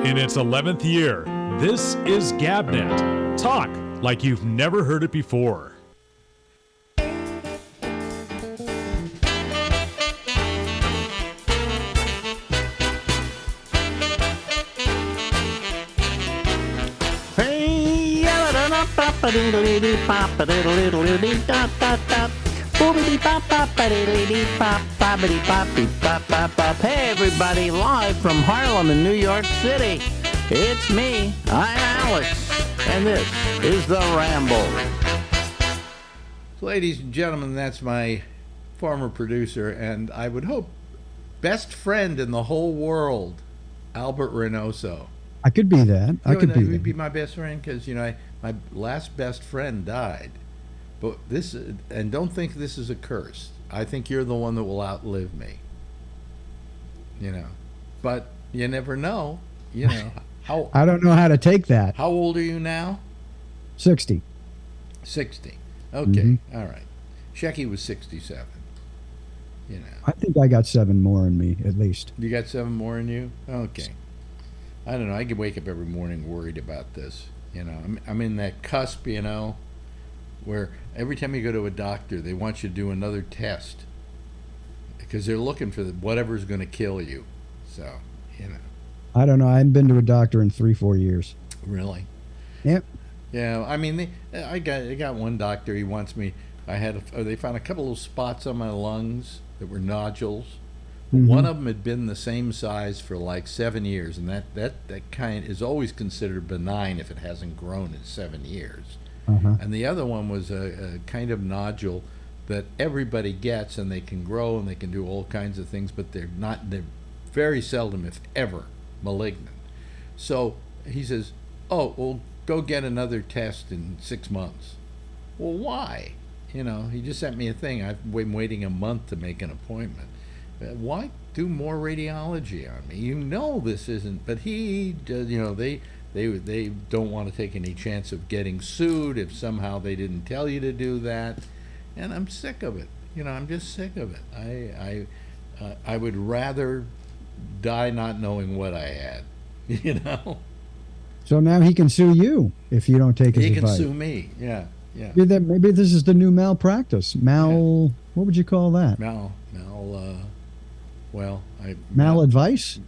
In its 11th year, this is GabNet. Talk like you've never heard it before. Hey everybody, live from Harlem in New York City. It's me, I'm Alex, and this is the Ramble. Ladies and gentlemen, that's my former producer, and I would hope best friend in the whole world, Albert Reynoso. I could be that. I could be You'd that. be my best friend because, my last best friend died. But this, and don't think this is a curse. I think you're the one that will outlive me. But you never know. How I don't know how to take that. how old are you now? 60. 60. Okay, all right. Shecky was 67. I think I got 7 more in me, at least. You got 7 more in you? Okay. I don't know. I could wake up every morning worried about this. I'm in that cusp, where every time you go to a doctor, they want you to do another test because they're looking for whatever's going to kill you. So, I don't know. I haven't been to a doctor in 3-4 years. Really? Yep. Yeah. I mean, I got one doctor. He wants me. They found a couple of spots on my lungs that were nodules. One of them had been the same size for like 7 years, and that kind is always considered benign if it hasn't grown in 7 years. And the other one was a kind of nodule that everybody gets, and they can grow and they can do all kinds of things, but they're very seldom, if ever, malignant. So he says, "Oh, well, go get another test in 6 months." Well, why? He just sent me a thing. I've been waiting a month to make an appointment. Why do more radiology on me? This isn't, but he, they don't want to take any chance of getting sued if somehow they didn't tell you to do that, and I'm sick of it. I'm just sick of it. I would rather die not knowing what I had. So now he can sue you if you don't take his advice. He can sue me. Yeah. Maybe this is the new malpractice. What would you call that? Maladvice?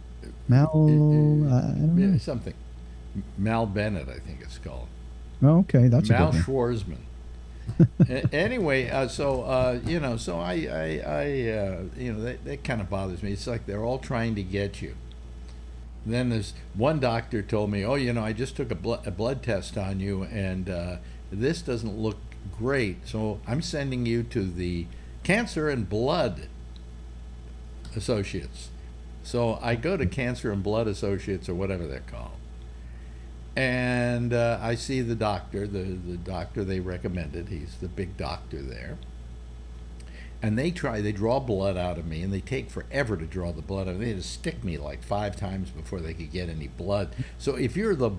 I don't know. Something. Mal Bennett, I think it's called. Oh, okay, that's Mal a good Schwarzman. Anyway, so that kind of bothers me. It's like they're all trying to get you. Then there's one doctor told me, "Oh, I just took a blood test on you, and this doesn't look great. So I'm sending you to the Cancer and Blood Associates." So I go to Cancer and Blood Associates, or whatever they're called, and I see the doctor, the doctor they recommended. He's the big doctor there. And they draw blood out of me, and they take forever to draw the blood out of me. They had to stick me like 5 times before they could get any blood. So if you're the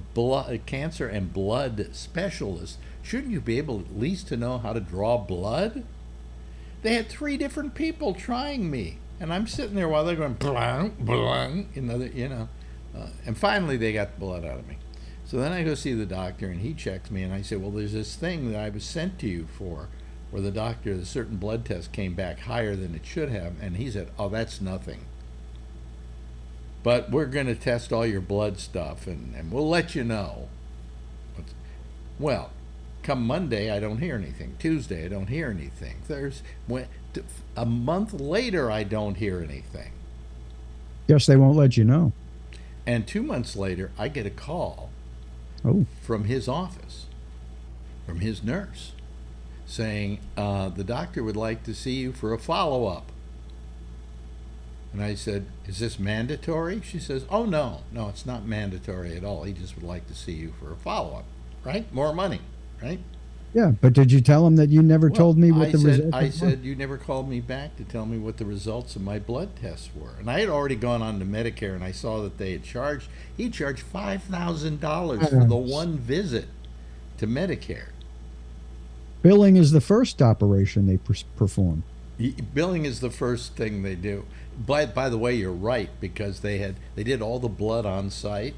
cancer and blood specialist, shouldn't you be able at least to know how to draw blood? They had 3 different people trying me, and I'm sitting there while they're going blang, blang, and finally they got the blood out of me. So then I go see the doctor, and he checks me, and I say, "Well, there's this thing that I was sent to you for, where the certain blood test came back higher than it should have," and he said, "Oh, that's nothing. But we're going to test all your blood stuff, and we'll let you know." Well, come Monday, I don't hear anything. Tuesday, I don't hear anything. A month later, I don't hear anything. Guess they won't let you know. And 2 months later, I get a call from his office, from his nurse, saying, "The doctor would like to see you for a follow-up." And I said, "Is this mandatory?" She says, "Oh, no, it's not mandatory at all. He just would like to see you for a follow-up." Right? More money, right? Yeah, but did you tell him that you never told me what the results were? I said, "You never called me back to tell me what the results of my blood tests were." And I had already gone on to Medicare, and I saw that he charged $5,000 for the one visit to Medicare. Billing is the first operation they perform. Billing is the first thing they do. By the way, you're right, because they did all the blood on site,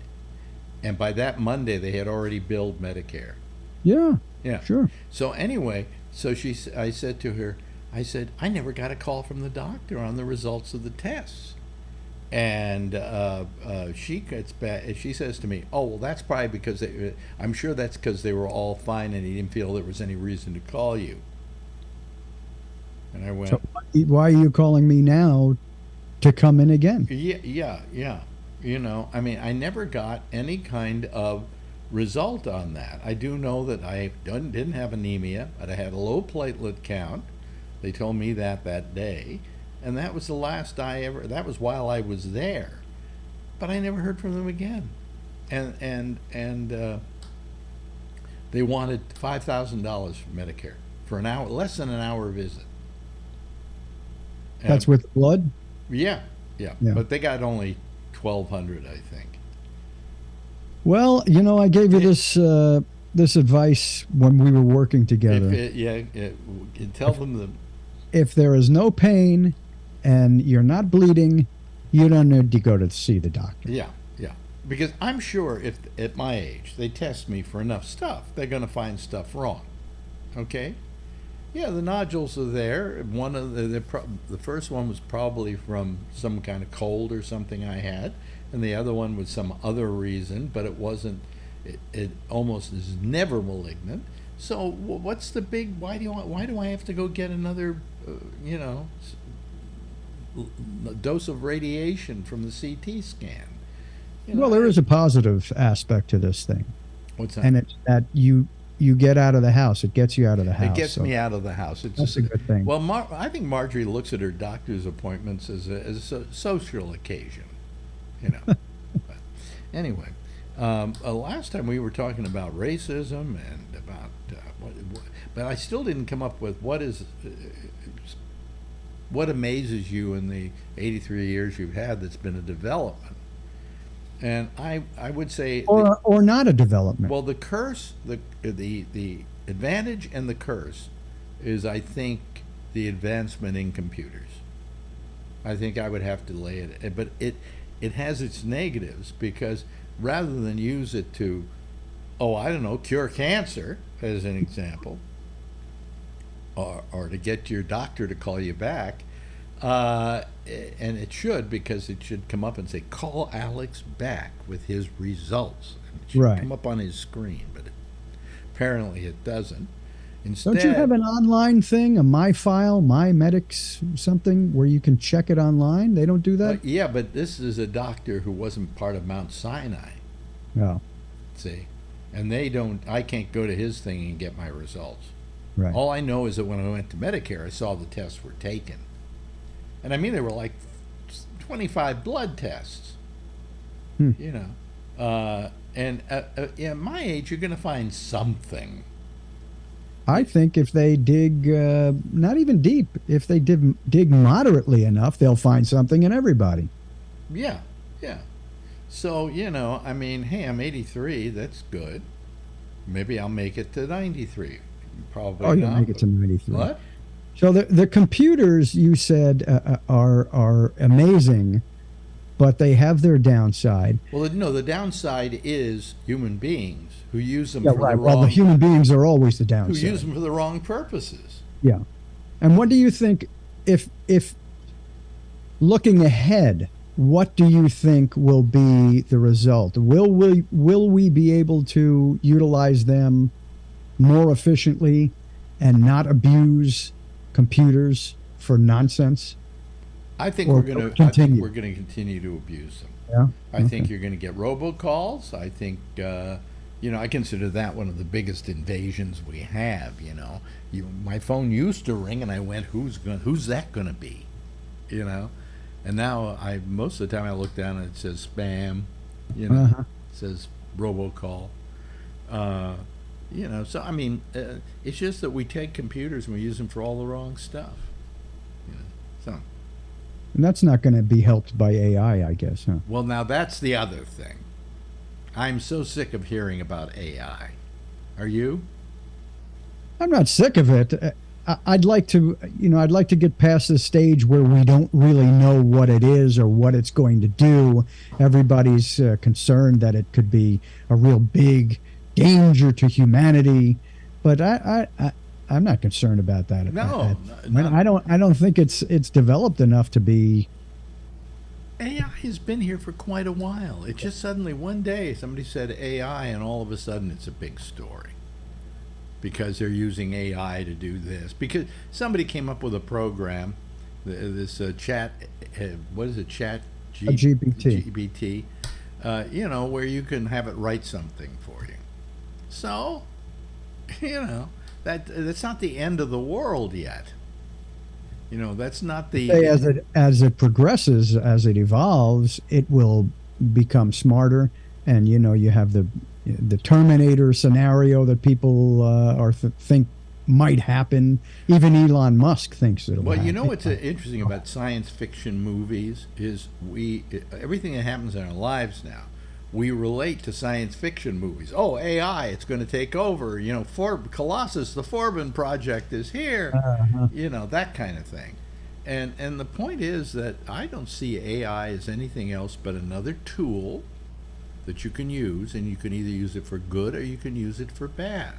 And by that Monday, they had already billed Medicare. Yeah. Yeah. Sure. So anyway, I said to her, I said, I never got a call from the doctor on the results of the tests. And she gets back, and she says to me, "Oh, well, that's probably because I'm sure that's because they were all fine, and he didn't feel there was any reason to call you." And I went, So why are you calling me now to come in again? yeah. You know, I mean, I never got any kind of result on that. I do know that I didn't have anemia, but I had a low platelet count. They told me that day. And that was the last that was while I was there. But I never heard from them again. And they wanted $5,000 for Medicare for an hour, less than an hour visit. That's with blood? Yeah. Yeah. But they got only 1,200, I think. Well, you know, I gave you this advice when we were working together. Tell them the. If there is no pain and you're not bleeding, you don't need to go to see the doctor. Yeah. Because I'm sure if at my age they test me for enough stuff, they're going to find stuff wrong. Okay? Yeah, the nodules are there. One of the first one was probably from some kind of cold or something I had, and the other one was some other reason, but it wasn't. It almost is never malignant. So what's the big? Why do I have to go get another? Dose of radiation from the CT scan. Well, there is a positive aspect to this thing. What's that? And it's that you get out of the house. It gets you out of the house. It gets me out of the house. It's that's just a good thing. Well, I think Marjorie looks at her doctor's appointments as a social occasion. But anyway, last time we were talking about racism and about but I still didn't come up with what amazes you in the 83 years you've had that's been a development. And I would say or not a development. Well, the curse, the advantage and the curse is, I think, the advancement in computers. I think I would have to lay it, but it has its negatives, because rather than use it to, cure cancer as an example, or to get your doctor to call you back, and it should, because it should come up and say, call Alex back with his results. And it should come up on his screen, but apparently it doesn't. Instead, don't you have an online thing, a MyFile, MyMedics, something where you can check it online? They don't do that? Yeah, but this is a doctor who wasn't part of Mount Sinai. Oh. See? And I can't go to his thing and get my results. Right. All I know is that when I went to Medicare, I saw the tests were taken. And I mean, they were like 25 blood tests. And at my age, you're going to find something. I think if they dig, not even deep, if they dig moderately enough, they'll find something in everybody. Yeah. So, I mean, hey, I'm 83. That's good. Maybe I'll make it to 93. Probably not. You'll make it to 93. What? So the computers, you said, are amazing, but they have their downside. Well, no, the downside is human beings who use them for the wrong... Well, the human beings are always the downside. Who use them for the wrong purposes. Yeah. And what do you think, if looking ahead, what do you think will be the result? Will we be able to utilize them more efficiently and not abuse computers for nonsense? I think we're going to continue to abuse them. Yeah. I think you're going to get robocalls. I think I consider that one of the biggest invasions we have. My phone used to ring, and I went, "Who's that going to be?" And now most of the time I look down and it says spam. It says robocall. So I mean, it's just that we take computers and we use them for all the wrong stuff. And that's not going to be helped by AI, I guess, huh? Well, now that's the other thing. I'm so sick of hearing about AI. Are you? I'm not sick of it. I'd like to, I'd like to get past this stage where we don't really know what it is or what it's going to do. Everybody's concerned that it could be a real big danger to humanity, but I'm not concerned about that. No, I don't think it's developed enough to be. AI has been here for quite a while. It just suddenly one day somebody said AI, and all of a sudden it's a big story because they're using AI to do this. Because somebody came up with a program, this chat, what is it, chat GPT, where you can have it write something for you. So, that's not the end of the world yet. That's not the. Say as it progresses, as it evolves, it will become smarter, and you have the Terminator scenario that people think might happen. Even Elon Musk thinks it'll. Well, happen. what's interesting about science fiction movies is everything that happens in our lives now, we relate to science fiction movies. Oh, AI, it's going to take over. Colossus, the Forbin Project is here. That kind of thing. And the point is that I don't see AI as anything else but another tool that you can use, and you can either use it for good or you can use it for bad.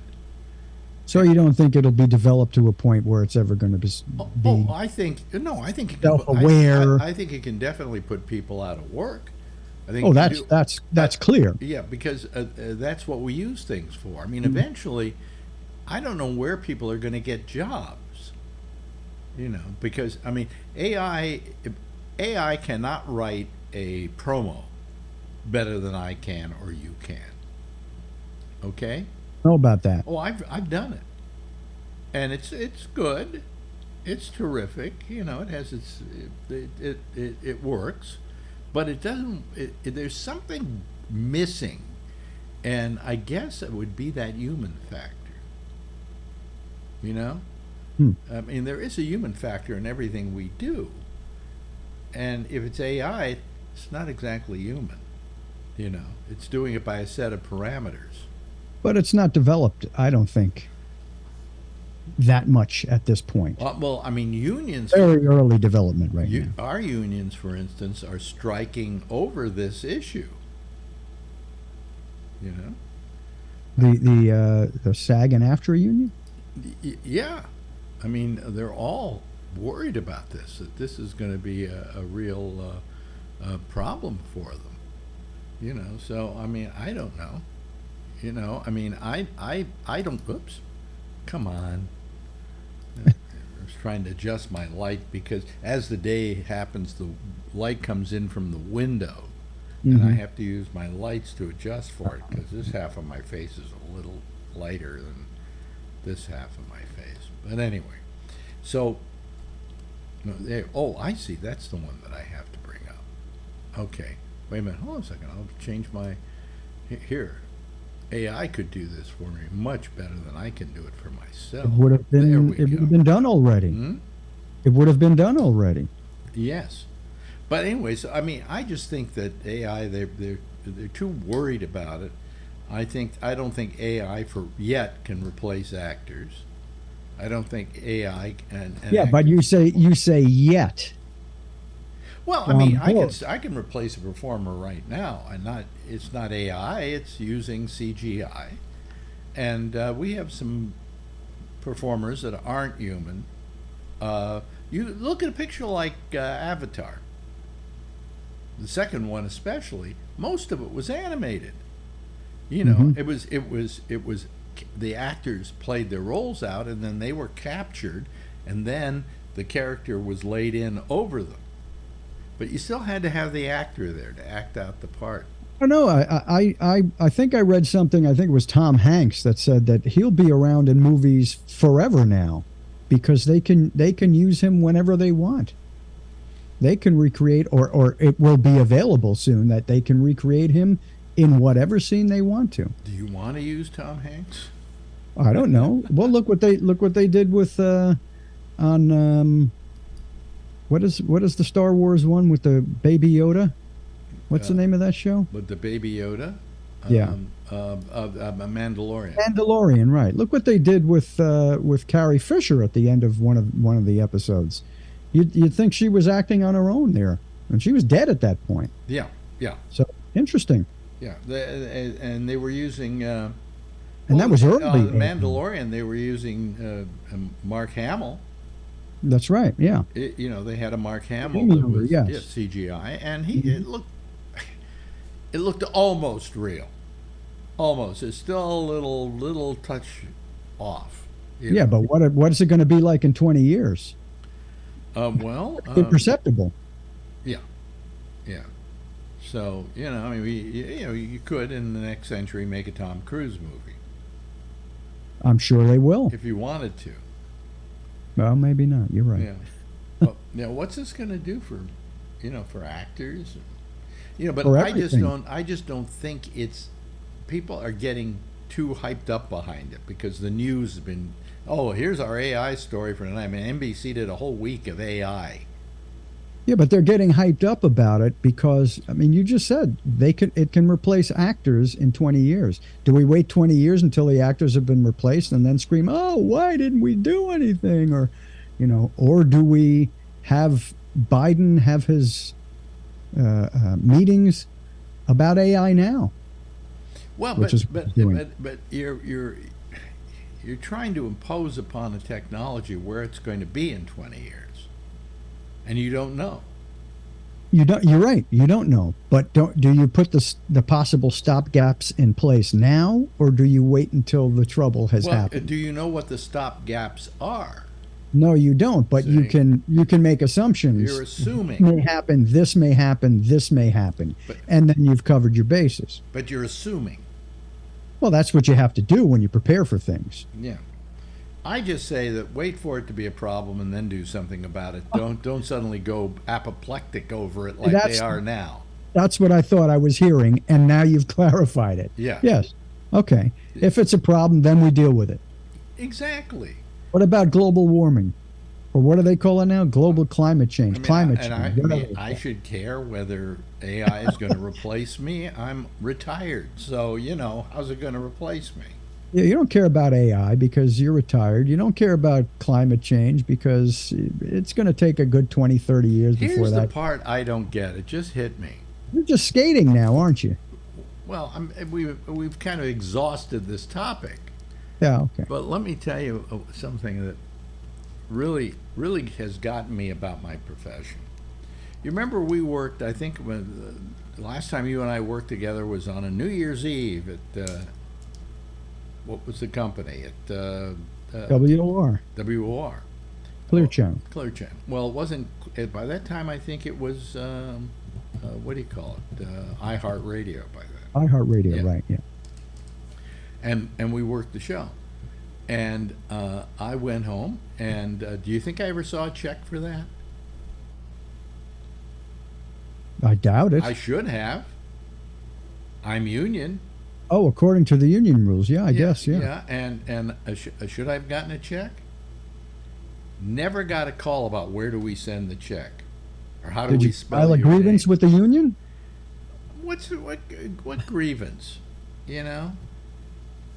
So you don't think it'll be developed to a point where it's ever going to be I think it can, self-aware. I think it can definitely put people out of work. I think. Oh, that's clear. Yeah, because that's what we use things for. I mean, eventually, I don't know where people are going to get jobs. Because I mean, AI cannot write a promo better than I can or you can. Okay? Know about that. Oh, I've done it, and it's good, it's terrific. It has it works, but it doesn't. There's something missing, and I guess it would be that human factor. I mean, there is a human factor in everything we do, and if it's AI, it's not exactly human. It's doing it by a set of parameters. But it's not developed, I don't think, that much at this point. Well, I mean, unions. Very early development right now. Our unions, for instance, are striking over this issue. The SAG and AFTRA union? Yeah. I mean, they're all worried about this, that this is going to be a real problem for them. So, I mean, I don't know. I mean, I don't, oops, come on. I was trying to adjust my light because as the day happens, the light comes in from the window, and I have to use my lights to adjust for it because this half of my face is a little lighter than this half of my face. But anyway, so, I see, that's the one that I have to bring up. Okay, wait a minute, hold on a second, I'll change my, here. AI could do this for me much better than I can do it for myself. It would have been done already. It would have been done already. Yes, but anyways, I mean, I just think that AI they're too worried about it. I don't think AI yet can replace actors. I don't think AI and yeah, but you say yet. Well, I mean, I can replace a performer right now, and it's not AI, it's using CGI, and we have some performers that aren't human. You look at a picture like Avatar, the second one especially. Most of it was animated. It was the actors played their roles out, and then they were captured, and then the character was laid in over them. But you still had to have the actor there to act out the part. I don't know. I think I read something. I think it was Tom Hanks that said that he'll be around in movies forever now, because they can use him whenever they want. They can recreate, or it will be available soon that they can recreate him in whatever scene they want to. Do you want to use Tom Hanks? I don't know. Well, look what they did with on. What is the Star Wars one with the Baby Yoda? What's the name of that show? With the Baby Yoda? Yeah. Mandalorian. Mandalorian, right? Look what they did with Carrie Fisher at the end of one of the episodes. You'd think she was acting on her own there, and she was dead at that point. Yeah, yeah, So interesting. yeah. And they were using. And that was early. Mandalorian. They were using Mark Hamill. That's right. Yeah. They had a Mark Hamill that was yes. CGI, and it looked almost real. Almost. It's still a little touch off. Yeah, but what is it going to be like in 20 years? Imperceptible. Yeah, yeah. So I mean, you could in the next century make a Tom Cruise movie I'm sure they will. if you wanted to. Well, maybe not. You're right. Yeah. Well, what's this going to do for actors? But For I just everything. don't think it's people are getting too hyped up behind it because the news has been, oh, here's our AI story for tonight. I mean, NBC did a whole week of AI. Yeah, but they're getting hyped up about it because I mean, you just said it can replace actors in 20 years. Do we wait 20 years until the actors have been replaced and then scream, "Oh, why didn't we do anything?" Or do we have Biden have his meetings about AI now? Well, Which is what he's doing. but you're trying to impose upon a technology where it's going to be in 20 years, and you don't know. You're right. You don't know. But do you put the possible stopgaps in place now, or do you wait until the trouble has happened? Do you know what the stop gaps are? No, you don't. But you can make assumptions. You're assuming. This may happen. This may happen. This may happen, and then you've covered your bases. But you're assuming. Well, that's what you have to do when you prepare for things. Yeah. I just say that wait for it to be a problem and then do something about it. Don't suddenly go apoplectic over it like they are now. That's what I thought I was hearing, and now you've clarified it. Yeah. Yes. Okay. If it's a problem, then we deal with it. Exactly. What about global warming? Or what do they call it now? Global climate change. I should care whether AI is going to replace me. I'm retired, so how's it going to replace me? Yeah, you don't care about AI because you're retired. You don't care about climate change because it's going to take a good 20, 30 years before that. Here's the part I don't get. It just hit me. You're just skating now, aren't you? Well, we've kind of exhausted this topic. Yeah, okay. But let me tell you something that really has gotten me about my profession. You remember we worked, I think when the last time you and I worked together was on a New Year's Eve at, what was the company? At WOR. WOR. Clear Channel. Clear Channel. Well, it wasn't, by that time I think it was, what do you call it? iHeartRadio by then. iHeartRadio, Yeah. right, yeah. And we worked the show. And I went home, and do you think I ever saw a check for that? I doubt it. I should have. I'm union. Oh, according to the union rules, yeah, I guess, yeah. Yeah, and should I have gotten a check? Never got a call about where do we send the check, or how do Did we you spell file a your grievance name? with the union? What grievance?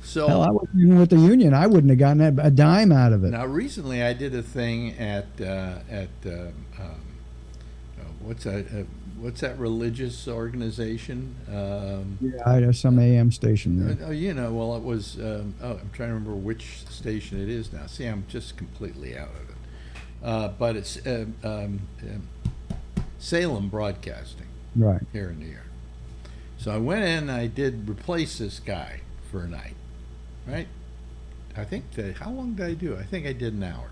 So Hell, I wasn't even with the union. I wouldn't have gotten a dime out of it. now recently I did a thing at what's that religious organization? Yeah, I have some AM station there. Well, it was. I'm trying to remember which station it is now. See, I'm just completely out of it. But it's Salem Broadcasting, Right. here in New York. So I went in and I did replace this guy for a night, right? I think how long did I do? I think I did an hour.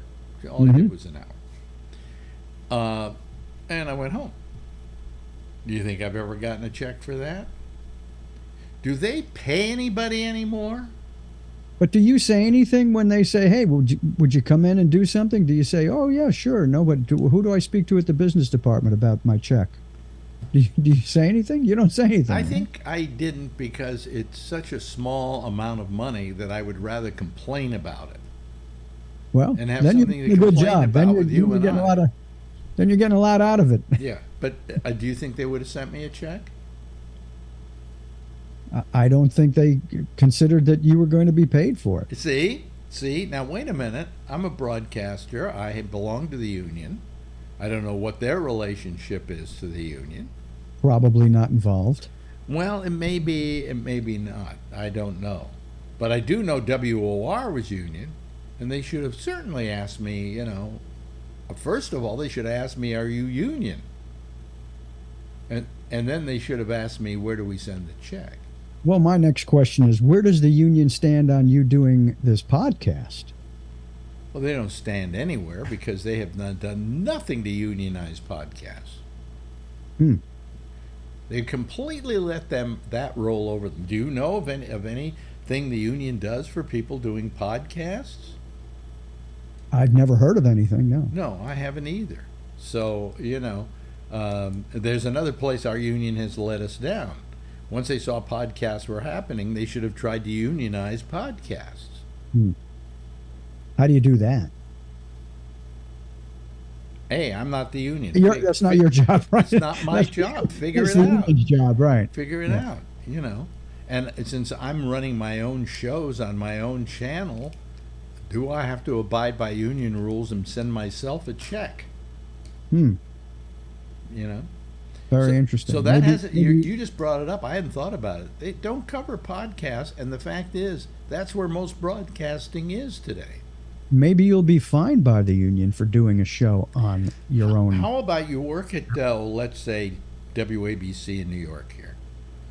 All I did was an hour. And I went home. Do you think I've ever gotten a check for that? Do they pay anybody anymore? But do you say anything when they say, "Hey, would you come in and do something?" Do you say, "Oh yeah, sure"? No, but who do I speak to at the business department about my check? Do you say anything? You don't say anything. I think I didn't because it's such a small amount of money that I would rather complain about it. Well, and have then you're something to doing a good complain job. about Then with you and getting I. then you're getting a lot out of it. Yeah, but do you think they would have sent me a check? I don't think they considered that you were going to be paid for it. See, now wait a minute. I'm a broadcaster. I belong to the union. I don't know what their relationship is to the union. Probably not involved. Well, it may be not. I don't know. But I do know WOR was union, and they should have certainly asked me, first of all, they should have asked me, are you union? And then they should have asked me, where do we send the check? Well, my next question is, where does the union stand on you doing this podcast? Well, they don't stand anywhere because they have done nothing to unionize podcasts. They completely let that roll over them. Do you know of anything the union does for people doing podcasts? I've never heard of anything, no. No, I haven't either. So, there's another place our union has let us down. Once they saw podcasts were happening, they should have tried to unionize podcasts. How do you do that? Hey, I'm not the union. That's not your job, right? It's not my job. Figure It's it the out. union's job, right? Figure it out, And since I'm running my own shows on my own channel, do I have to abide by union rules and send myself a check? Very interesting. So that you just brought it up. I hadn't thought about it. They don't cover podcasts, and the fact is, that's where most broadcasting is today. Maybe you'll be fined by the union for doing a show on your own. How about you work at, let's say, WABC in New York here,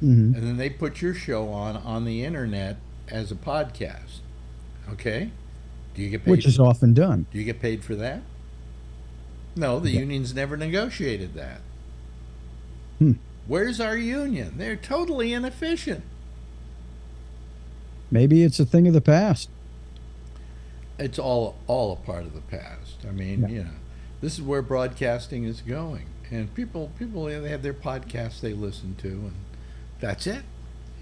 Mm-hmm. and then they put your show on the internet as a podcast, okay? Do you get paid? Which is often done. Do you get paid for that? No, the union's never negotiated that. Where's our union? They're totally inefficient. Maybe it's a thing of the past. It's all a part of the past. I mean, this is where broadcasting is going, and people they have their podcasts they listen to, and that's it.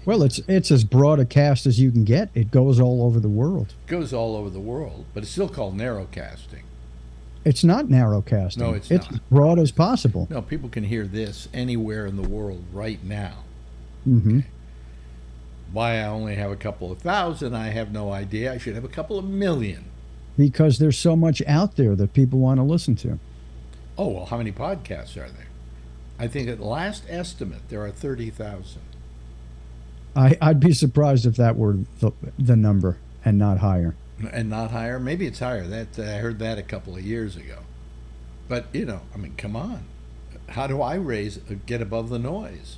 Well, it's as broad a cast as you can get. It goes all over the world. It goes all over the world, but it's still called narrowcasting. It's not narrowcasting. No, it's as not. broad as possible. No, people can hear this anywhere in the world right now. Mm-hmm. Why I only have a couple of thousand, I have no idea. I should have a couple of million. Because there's so much out there that people want to listen to. Oh, well, how many podcasts are there? I think at last estimate, there are 30,000. I'd be surprised if that were the number and not higher. And not higher? Maybe it's higher. I heard that a couple of years ago. But, come on. How do I get above the noise?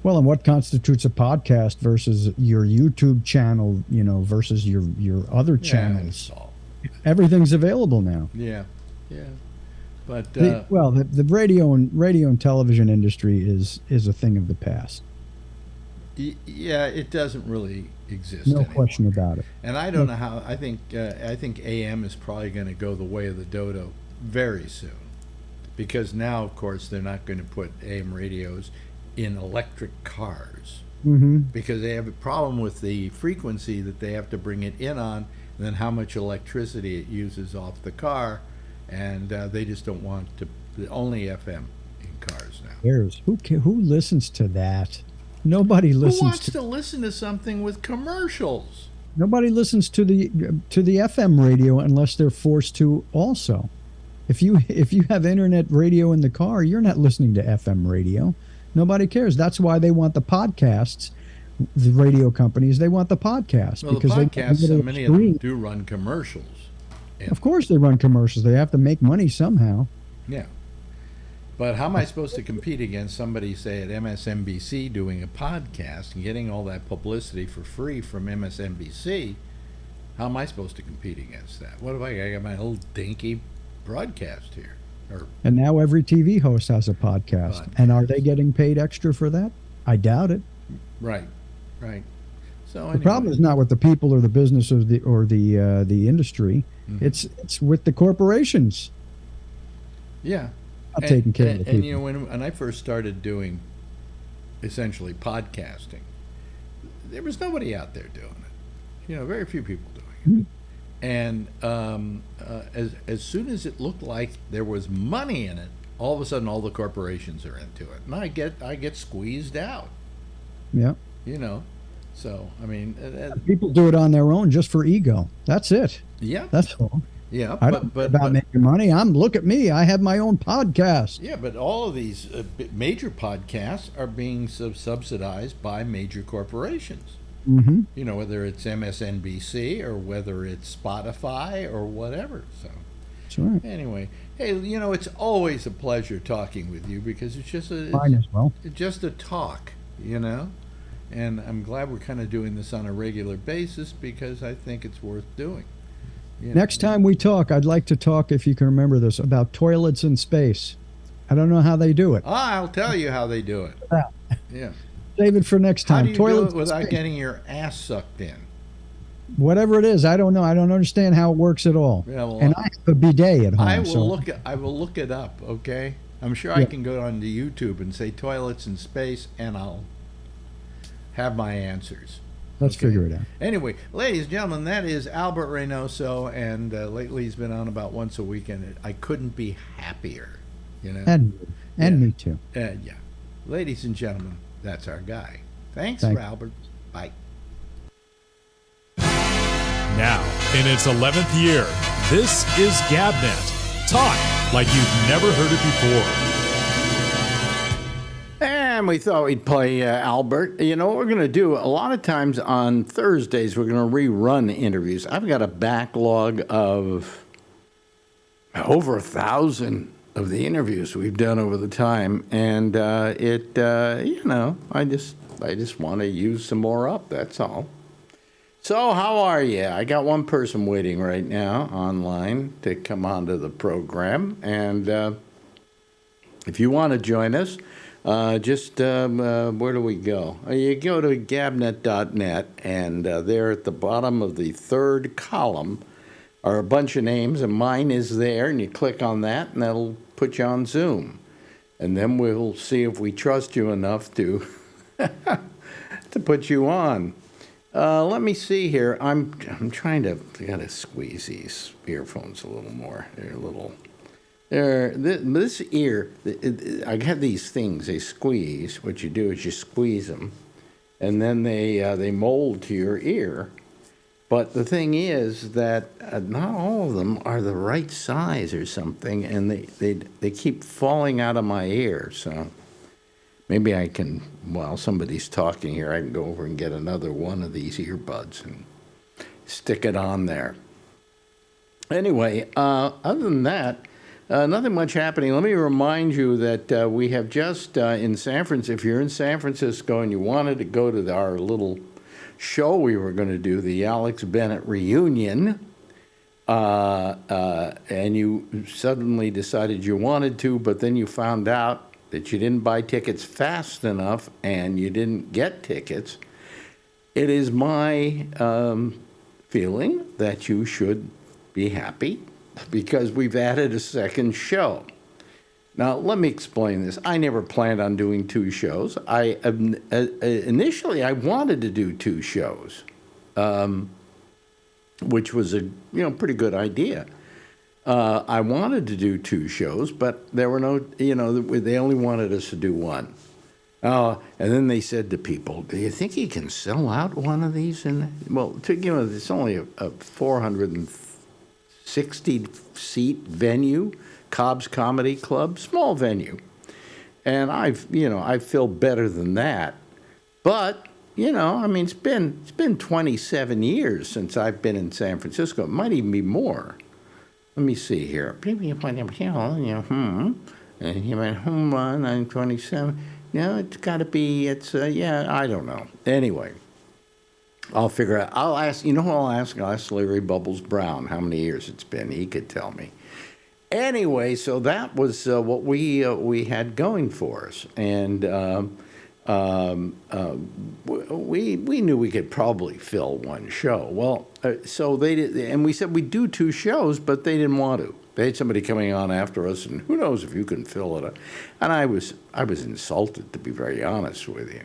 Well, and what constitutes a podcast versus your YouTube channel, versus your other channels? Everything's available now. Yeah. But the radio and television industry is a thing of the past. Yeah, it doesn't really exist No anymore. question about it. And I don't know how. I think AM is probably going to go the way of the dodo very soon, because now, of course, they're not going to put AM radios in electric cars, because they have a problem with the frequency that they have to bring it in on, and then how much electricity it uses off the car, and they just don't want to only FM in cars now. Who listens to that? Nobody listens. Who wants to listen to something with commercials? Nobody listens to the FM radio unless they're forced to also. If you have internet radio in the car, you're not listening to FM radio. Nobody cares. That's why they want the podcasts. The radio companies, they want the podcasts. Well, because the podcasts, many of them stream. do run commercials. Of course they run commercials. They have to make money somehow. Yeah. But how am I supposed to compete against somebody, say, at MSNBC doing a podcast and getting all that publicity for free from MSNBC? How am I supposed to compete against that? What if I got my little dinky broadcast here? And now every TV host has a podcast. And are they getting paid extra for that? I doubt it. Right. So anyway. The problem is not with the people or the business or the industry. Mm-hmm. It's with the corporations. Yeah. Not taking care of the people. And when I first started doing essentially podcasting, there was nobody out there doing it. Very few people doing it. And as soon as it looked like there was money in it, all of a sudden all the corporations are into it, and I get squeezed out. Yeah. you know. So, I mean, People do it on their own just for ego. That's it. yeah, That's all. yeah, I don't care about making money. Look at me. I have my own podcast. yeah, but all of these major podcasts are being subsidized by major corporations. Mm-hmm. You know, whether it's MSNBC or whether it's Spotify or whatever. So, That's right. anyway, hey, you know, it's always a pleasure talking with you because it's just Mine as well. it's just a talk, you know. And I'm glad we're kind of doing this on a regular basis because I think it's worth doing. You know. Next time we talk, I'd like to talk, if you can remember this, about toilets in space. I don't know how they do it. I'll tell you how they do it. Yeah. Yeah. Save it for next How time. do you Toilets do it in without space. getting your ass sucked in? Whatever it is, I don't know. I don't understand how it works at all. Yeah, well, and I have a bidet at home. I will so I will look it up. Okay. I'm sure I Yeah. can go onto YouTube and say toilets in space, and I'll have my answers. let's Okay. figure it out. Anyway, ladies and gentlemen, that is Albert Reynoso, and lately he's been on about once a week, and I couldn't be happier. You know. And Yeah. me too. Yeah. Ladies and gentlemen, that's our guy. Thanks, Thank- Albert. Bye. Now, in its 11th year, this is GabNet. Talk like you've never heard it before. And we thought we'd play Albert. You know what we're going to do? A lot of times on Thursdays, we're going to rerun interviews. I've got a backlog of over 1,000 of the interviews we've done over the time, and you know, I just want to use some more up. That's all. So how are you? I got one person waiting right now online to come onto the program, and if you want to join us, where do we go? You go to gabnet.net, and there at the bottom of the third column are a bunch of names, and mine is there, and you click on that, and that'll put you on Zoom. And then we'll see if we trust you enough to to put you on. Let me see here. I'm trying to. I gotta squeeze these earphones a little more. They're a little. This ear. I have these things. They squeeze. What you do is you squeeze them, and then they mold to your ear. But the thing is that not all of them are the right size or something, and they keep falling out of my ear. So maybe I can, while somebody's talking here, I can go over and get another one of these earbuds and stick it on there. Anyway, other than that, nothing much happening. Let me remind you that we have just in San Francisco, if you're in San Francisco and you wanted to go to our little show we were going to do, the Alex Bennett reunion, and you suddenly decided you wanted to, but then you found out that you didn't buy tickets fast enough and you didn't get tickets, it is my feeling that you should be happy because we've added a second show. Now, let me explain this. I never planned on doing two shows. Initially, I wanted to do two shows, which was a pretty good idea. I wanted to do two shows, but there were no, they only wanted us to do one. And then they said to people, "Do you think you can sell out one of these?" It's only a 460-seat venue. Cobb's Comedy Club, small venue. And I feel better than that. But, it's been 27 years since I've been in San Francisco. It might even be more. Let me see here. And you went, 927. It's got to be, I don't know. Anyway, I'll figure out. I'll ask, who I'll ask? I'll ask Larry Bubbles Brown how many years it's been. He could tell me. Anyway, so that was what we had going for us, and we knew we could probably fill one show. Well, so they did, and we said we'd do two shows, but they didn't want to. They had somebody coming on after us, and who knows if you can fill it. And I was insulted, to be very honest with you,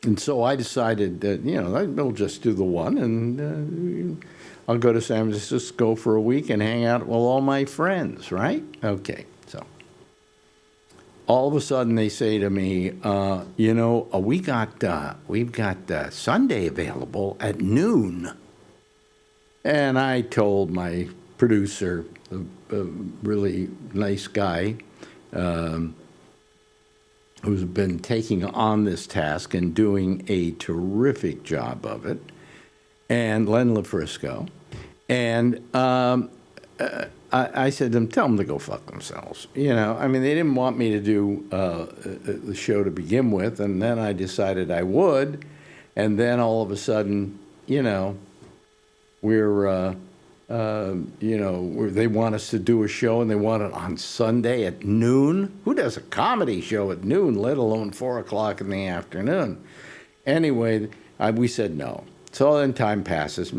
and so I decided that we'll just do the one and. I'll go to San Francisco for a week and hang out with all my friends, right? Okay, so all of a sudden they say to me, we've got Sunday available at noon. And I told my producer, a really nice guy, who's been taking on this task and doing a terrific job of it, and Len LaFrisco. And I said to them, tell them to go fuck themselves. I mean, they didn't want me to do the show to begin with, and then I decided I would, and then all of a sudden, they want us to do a show, and they want it on Sunday at noon. Who does a comedy show at noon, let alone 4 o'clock in the afternoon? Anyway, we said no. So then time passes.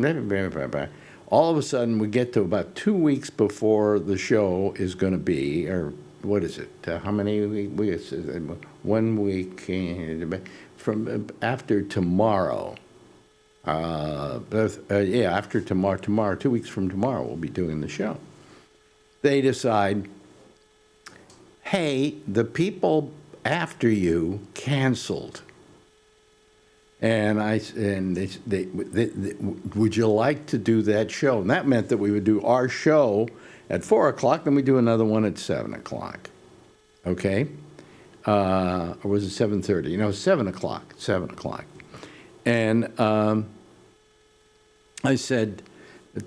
All of a sudden, we get to about 2 weeks before the show is going to be, or what is it? How many weeks? 1 week from after tomorrow. After tomorrow, 2 weeks from tomorrow, we'll be doing the show. They decide, hey, the people after you canceled. And they would you like to do that show? And that meant that we would do our show at 4 o'clock, then we do another one at 7 o'clock. Okay? Or was it 7:30? 7 o'clock. 7 o'clock. And I said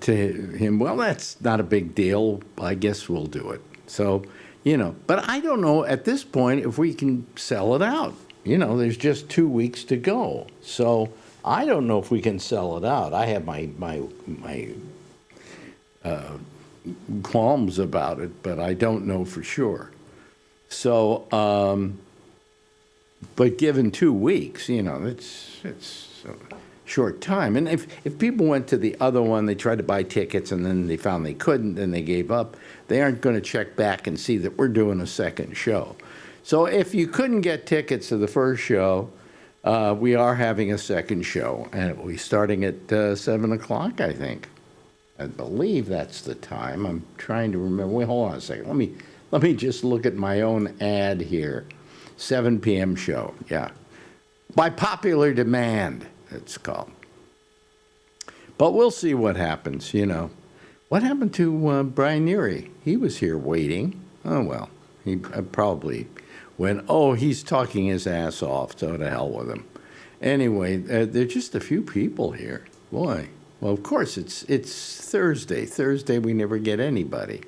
to him, well, that's not a big deal. I guess we'll do it. So, but I don't know at this point if we can sell it out. There's just 2 weeks to go. So I don't know if we can sell it out. I have my qualms about it, but I don't know for sure. So, but given 2 weeks, it's a short time. And if people went to the other one, they tried to buy tickets and then they found they couldn't and they gave up, they aren't going to check back and see that we're doing a second show. So if you couldn't get tickets to the first show, we are having a second show, and it will be starting at 7 o'clock, I think. I believe that's the time. I'm trying to remember. Wait, hold on a second. Let me just look at my own ad here. 7 p.m. show, yeah. By popular demand, it's called. But we'll see what happens, What happened to Brian Neary? He was here waiting. Oh, well, he probably went, he's talking his ass off, so to hell with him. Anyway, there's just a few people here. Boy. Well, of course, it's Thursday. Thursday, we never get anybody.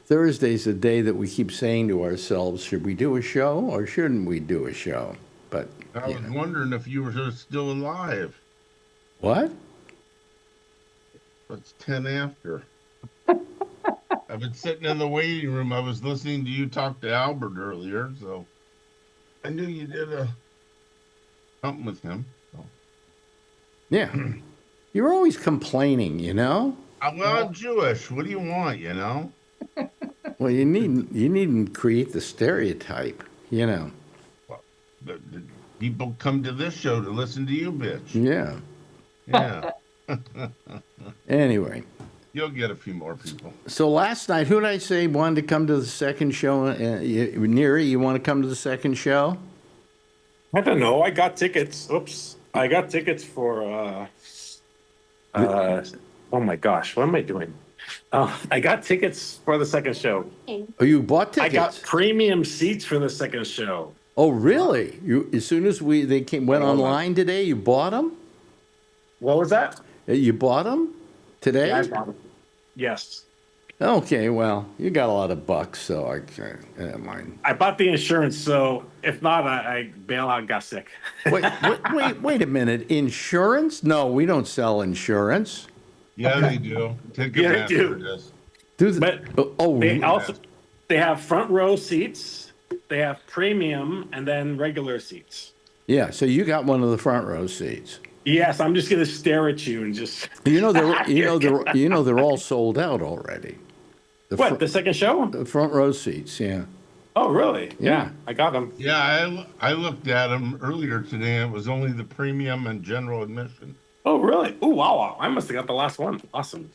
Thursday's the day that we keep saying to ourselves, should we do a show or shouldn't we do a show? But I was wondering if you were still alive. What? It's 10 after. I've been sitting in the waiting room. I was listening to you talk to Albert earlier, so I knew you did something with him. So. Yeah. You're always complaining, Well, I'm Jewish. What do you want, Well, you needn't create the stereotype, Well, the people come to this show to listen to you, bitch. Yeah. Yeah. Anyway. You'll get a few more people. So last night, who did I say wanted to come to the second show? Neary, you want to come to the second show? I don't know. I got tickets. Oops. I got tickets for, oh my gosh, what am I doing? I got tickets for the second show. Oh, you bought tickets? I got premium seats for the second show. Oh, really? As soon as they went online today, you bought them? What was that? You bought them today? Yeah, I bought them. Yes. Okay, well, you got a lot of bucks, so I can't mind. I bought the insurance, so if not, I bail out and got sick. Wait a minute. Insurance? No, we don't sell insurance. Yeah, they do. Yeah, they do. But they have front row seats, they have premium, and then regular seats. Yeah, so you got one of the front row seats. Yes, I'm just gonna stare at you and just. They're all sold out already. The second show? The front row seats, yeah. Oh, really? Yeah, I got them. Yeah, I looked at them earlier today. And it was only the premium and general admission. Oh, really? Oh, wow! I must have got the last one. Awesome.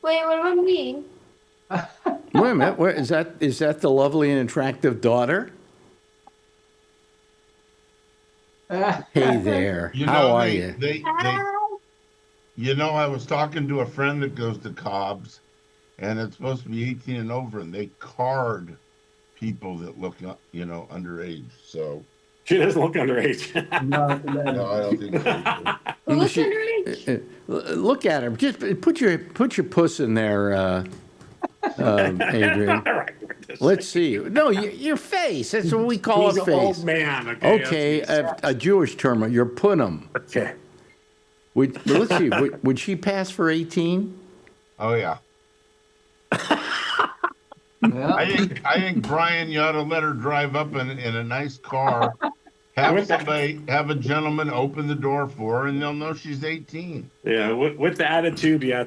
Wait, what about me? Wait a minute. Is that the lovely and attractive daughter? Hey there. You How know, are they, you? they, I was talking to a friend that goes to Cobb's, and it's supposed to be 18 and over, and they card people that look, underage. So, She doesn't look underage. no, I don't think so. Who's She- underage? Look at her. Just put your puss in there, Adrian. All right. Let's see. No, your face. That's what we call He's a an old face. man. Okay. Okay, that's a Jewish term. Your punum. okay. Let's see. Would she pass for 18? Oh yeah. I think Brian, you ought to let her drive up in a nice car. Have a gentleman open the door for her, and they'll know she's 18. Yeah. With the attitude, yeah.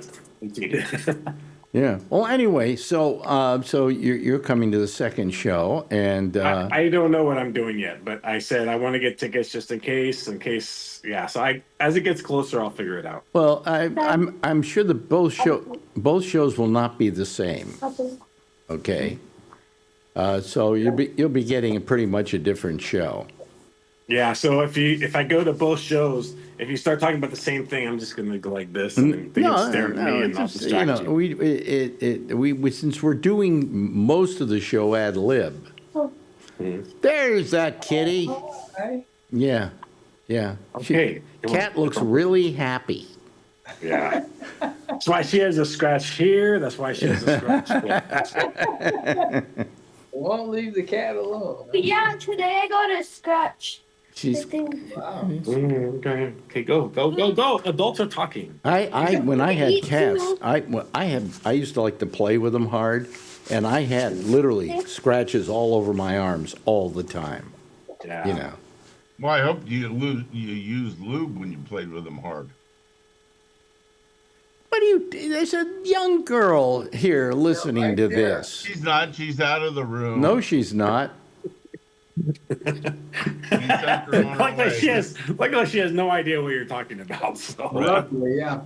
Yeah. Well, anyway, so you're coming to the second show, and I don't know what I'm doing yet, but I said I want to get tickets just in case. Yeah. So as it gets closer, I'll figure it out. well, I'm sure that both shows will not be the same. Okay. So you'll be getting pretty much a different show. Yeah. So if I go to both shows, if you start talking about the same thing, I'm just gonna go like this, and then they can stare at me, and I'll it's just, distract you. we since we're doing most of the show ad lib. There's that kitty. Yeah, yeah. Okay. Cat looks really happy. Yeah. That's why she has a scratch here. That's why she has a scratch there. Won't leave the cat alone. Yeah, today I got a scratch. She's. Wow. Okay. Okay. Go. Adults are talking. When I had Me cats, too. I used to like to play with them hard, and I had literally scratches all over my arms all the time. Yeah. You know. Well, I hope you used lube when you played with them hard. What do you? There's a young girl here listening right to there. this. She's not. She's out of the room. No, she's not. She sent her on her Like way. she has no idea what you're talking about. So Lovely, yeah.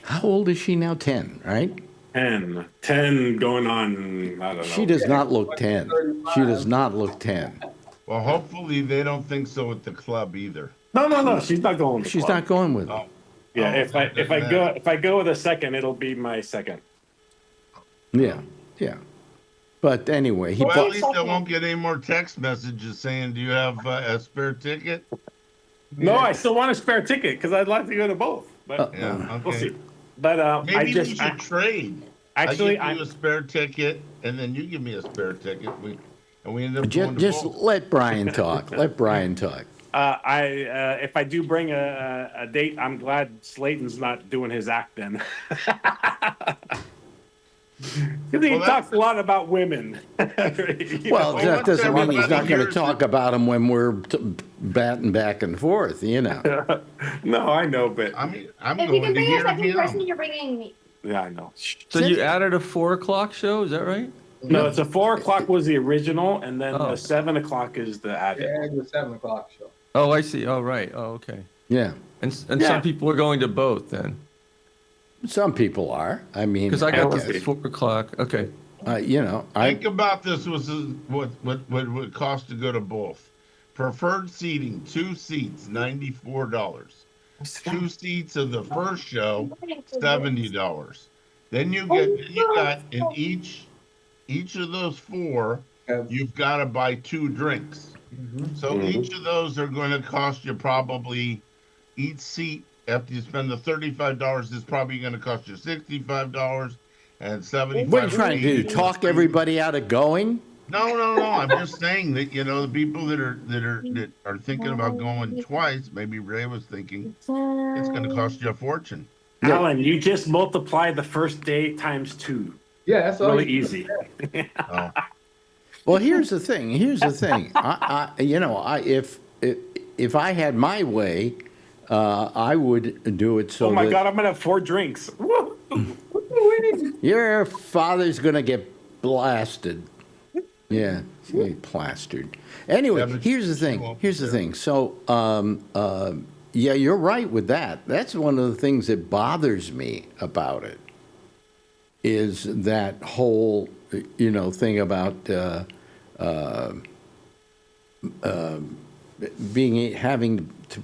How old is she now? 10, right? 10 going on. I don't know. She does not look 10. She does not look 10. Well, hopefully they don't think so at the club either. No. She's not going. To She's club. not going with Oh. them. Yeah. Oh, If I go with a second, it'll be my second. Yeah, yeah. But anyway, he Well, at bought. least I won't get any more text messages saying, "Do you have a spare ticket?" No, I still want a spare ticket because I'd like to go to both. But Yeah, we'll okay. see. But Maybe we should trade. actually I give you a spare ticket, and then you give me a spare ticket. We end up going to Just both. let Brian talk. Let Brian talk. if I do bring a date, I'm glad Slayton's not doing his act then. Because he Well, talks a lot about women. Well, Well, that doesn't mean he's everybody not going to hears talk about him when we're batting back and forth, you know. No, I know, but I'm If you going can to bring a hear second person, him. you're bringing me. yeah, I know. So you added a 4 o'clock show, is that right? No, it's a 4 o'clock was the original, and then Oh. the 7 o'clock is the added. Yeah, the 7 o'clock show. Oh, I see. Oh, right. Oh, okay. Yeah. And Yeah. some people are going to both then, Some people are. I mean, because I got guess. this 4 o'clock. Okay. you know, Think about this: what would cost to go to both? Preferred seating, 2 seats, $94. 2 seats of the first show, $70. Then you got in each of those 4, you've got to buy 2 drinks. So each of those are going to cost you probably, each seat after you spend the $35 is probably going to cost you $65 and $75. what are you trying to do? Talk everybody out of going? No. I'm just saying that the people that are thinking about going twice. Maybe Ray was thinking it's going to cost you a fortune. Alan, you just multiply the first day times 2. Yeah, that's all. Really easy. Oh. Well, here's the thing. If I had my way, I would do it so Oh my that God, I'm gonna have 4 drinks. Woo! your father's gonna get blasted. Yeah, he's gonna get plastered. Anyway, Yeah, but here's the she thing. won't Here's be the there. thing. So, yeah, you're right with that. That's one of the things that bothers me about it. Is that whole, thing about having to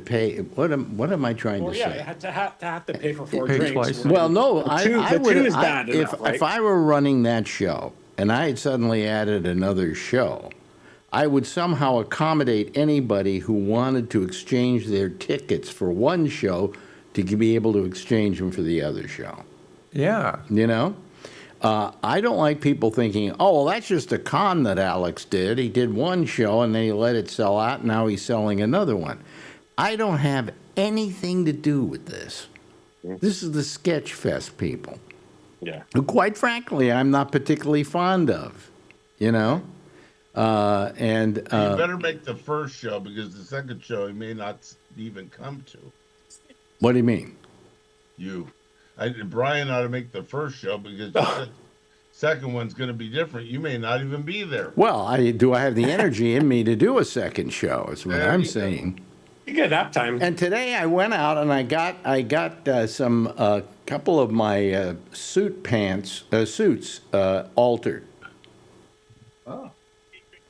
pay. What am I trying Well, to yeah, say? you had to have to pay for 4 Pay drinks. twice. when Well, no, the I two would. is bad enough, right? If I were running that show and I had suddenly added another show, I would somehow accommodate anybody who wanted to exchange their tickets for one show to be able to exchange them for the other show. Yeah. You know? I don't like people thinking, oh, well, that's just a con that Alex did. He did one show and then he let it sell out, and now he's selling another one. I don't have anything to do with this. This is the Sketch Fest people, Yeah. who, quite frankly, I'm not particularly fond of, you know? You better make the first show, because the second show he may not even come to. What do you mean? Brian ought to make the first show, because the second one's going to be different. You may not even be there. Well, I have the energy in me to do a second show, is what There I'm you go. saying. You get nap time. And today I went out and I got some couple of my suits altered. Oh.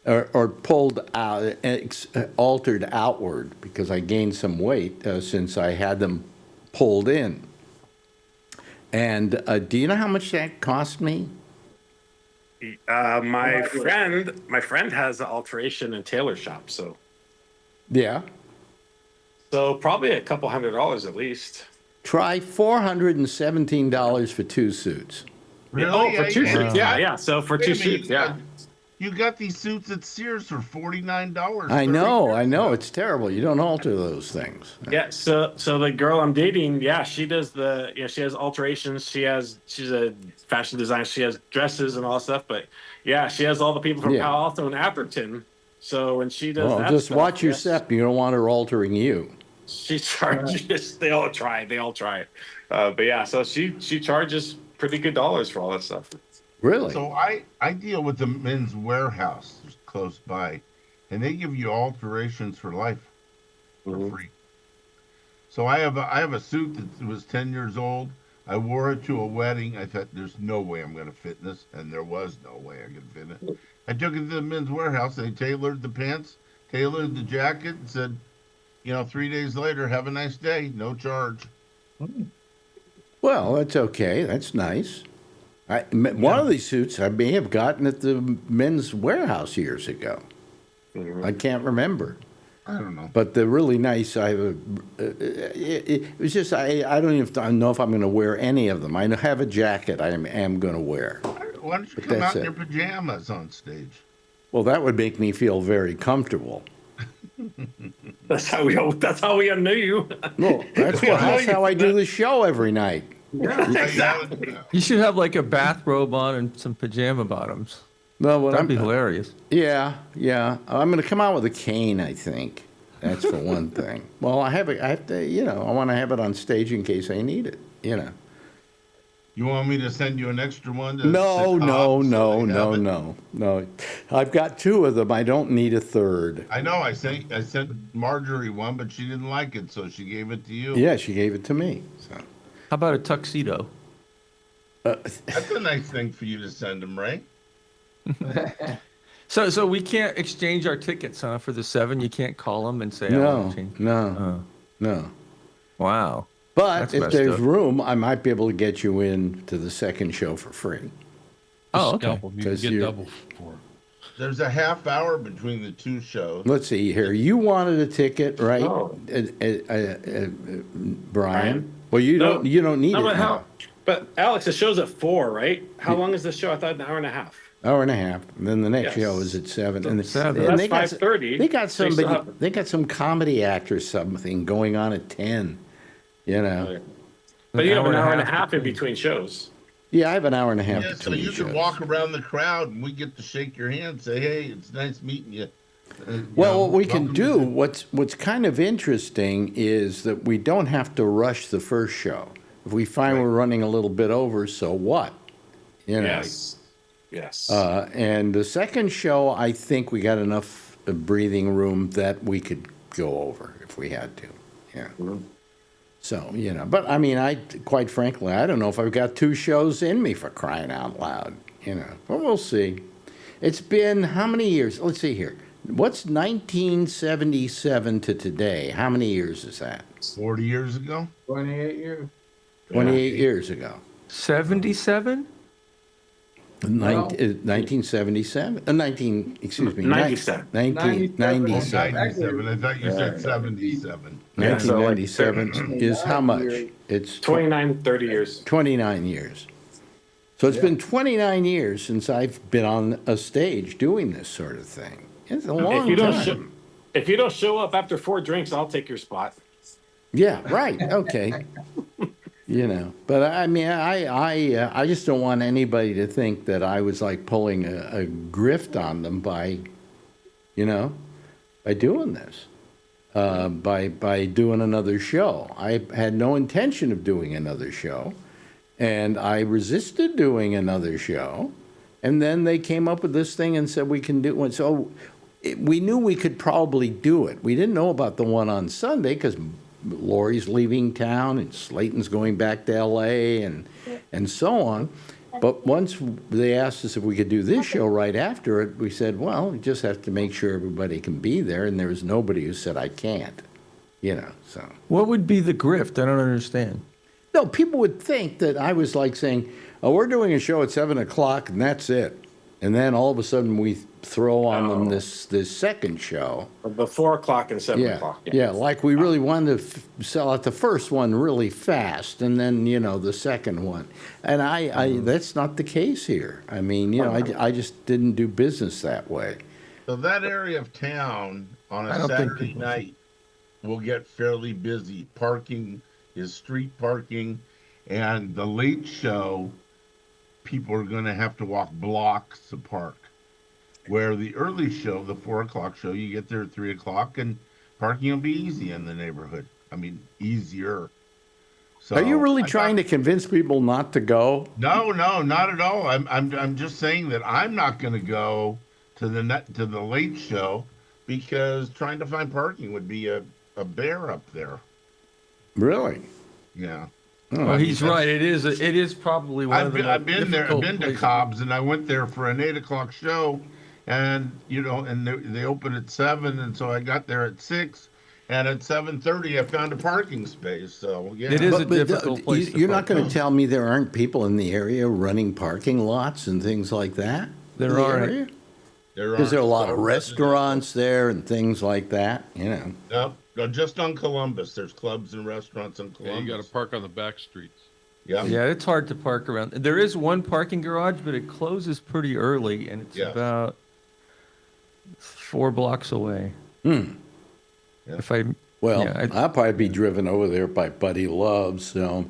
Or pulled out, altered outward, because I gained some weight since I had them pulled in. And do you know how much that cost me? My friend has an alteration and tailor shop, so Yeah. probably a couple $100 at least. Try $417 for 2 suits. Really? Oh, for 2 Yeah, suits. Yeah. So for Wait a 2 minute, suits, yeah. You got these suits at Sears for $49. I 30 know, years I know. ago. It's terrible. You don't alter those things. Yeah, so the girl I'm dating, yeah, she does she has alterations. She's a fashion designer. She has dresses and all that stuff. But yeah, she has all the people from Yeah. Palo Alto and Atherton. So when she does Well, that just stuff, watch your yes, step. You don't want her altering you. she charges. They all try. But yeah, so she charges pretty good dollars for all that stuff. Really? So I deal with the Men's Warehouse close by, and they give you alterations for life for free. So I have a suit that was 10 years old. I wore it to a wedding. I thought, there's no way I'm going to fit in this, and there was no way I could fit in it. I took it to the Men's Warehouse. They tailored the pants, tailored the jacket, and said, 3 days later, have a nice day, no charge. Well, that's okay. That's nice. One of these suits I may have gotten at the Men's Warehouse years ago. I can't remember. I don't know. But the really nice, it was just, I don't even know if I'm going to wear any of them. I have a jacket I am going to wear. Why don't you But come that's out in it. your pajamas on stage? Well, that would make me feel very comfortable. That's how we knew you. Well, that's how I do the show every night. Exactly. You should have like a bathrobe on and some pajama bottoms. No, what That'd be hilarious. Yeah. I'm going to come out with a cane, I think. That's for one thing. Well, I have to, I want to have it on stage in case I need it, You want me to send you an extra one? To No, sit no, up so no, they have no, it? no. I've got 2 of them. I don't need a third. I know. I sent Marjorie one, but she didn't like it, so she gave it to you. Yeah, she gave it to me. So. How about a tuxedo? That's a nice thing for you to send them, Ray. So we can't exchange our tickets, huh? For the 7, you can't call them and say, I No, want to change. no, no. Wow. But That's if messed there's up. room, I might be able to get you in to the second show for free. Oh, okay. Double. You can 'Cause get you're- double for it. There's a half hour between the 2 shows. Let's see here. You wanted a ticket, right, Oh. Brian? Well, you don't need No, it but now. But Alex, the show's at 4, right? How long is the show? I thought an hour and a half. Hour and a half, and then the next Yes. show is at 7. And, 7. and That's they got 5:30. They got So you somebody. still have- They got some comedy actor something going on at 10. But you have an hour and a half half in between shows. Yeah, I have an hour and a half Yeah, so between you shows. can walk around the crowd, and we get to shake your hand, say, "Hey, it's nice meeting you." Well, what we can welcome do, to what's kind of interesting is that we don't have to rush the first show. If we find we're running a little bit over, so what? Yes. And the second show, I think we got enough breathing room that we could go over if we had to. Yeah. So, but I mean, quite frankly, I don't know if I've got 2 shows in me, for crying out loud, but we'll see. It's been how many years? Let's see here. what's 1977 to today? How many years is that? 40 years ago. 28 years. 28 years ago. 77? 1977. 97. 1997. 97. I thought you said 77. Yeah, so like 1997 is how much? It's 29, 30 years. 29 years. So it's been 29 years since I've been on a stage doing this sort of thing. It's a long time. If you don't show up after 4 drinks, I'll take your spot. Yeah, right. Okay. But I mean, I just don't want anybody to think that I was like pulling a grift on them by doing this, by doing another show. I had no intention of doing another show, and I resisted doing another show, and then they came up with this thing and said we can do one. So we knew we could probably do it. We didn't know about the one on Sunday because Lori's leaving town and Slayton's going back to L.A. and so on. But once they asked us if we could do this show right after it, we said, well, we just have to make sure everybody can be there. And there was nobody who said, I can't, so. What would be the grift? I don't understand. No, people would think that I was like saying, oh, we're doing a show at 7 o'clock and that's it. And then all of a sudden we throw on them this second show. The 4 o'clock and 7 o'clock. Yeah, like we really wanted to sell out the first one really fast, and then the second one. And I that's not the case here. I mean, I just didn't do business that way. So that area of town on a Saturday night will get fairly busy. Parking is street parking, and the late show, people are going to have to walk blocks to park. Where the early show, the 4 o'clock show, you get there at 3 o'clock and parking will be easy in the neighborhood. I mean, easier. So are you really trying to convince people not to go? No, not at all. I'm just saying that I'm not going to go to the late show because trying to find parking would be a bear up there. Really? Yeah. Oh, well, he's right. It is probably one of the I've been there. I've been to places. Cobb's, and I went there for an 8 o'clock show, and and they open at 7, and so I got there at 6, and at 7:30 I found a parking space. So yeah, It is a difficult place. You're not going to tell me there aren't people in the area running parking lots and things like that? There are. Because there are a lot of restaurants there and things like that. No, just on Columbus. There's clubs and restaurants on Columbus. Yeah, you got to park on the back streets. Yeah. Yeah, it's hard to park around. There is one parking garage, but it closes pretty early, and it's about 4 blocks away. Yeah. If I I'll probably be driven over there by Buddy Love, so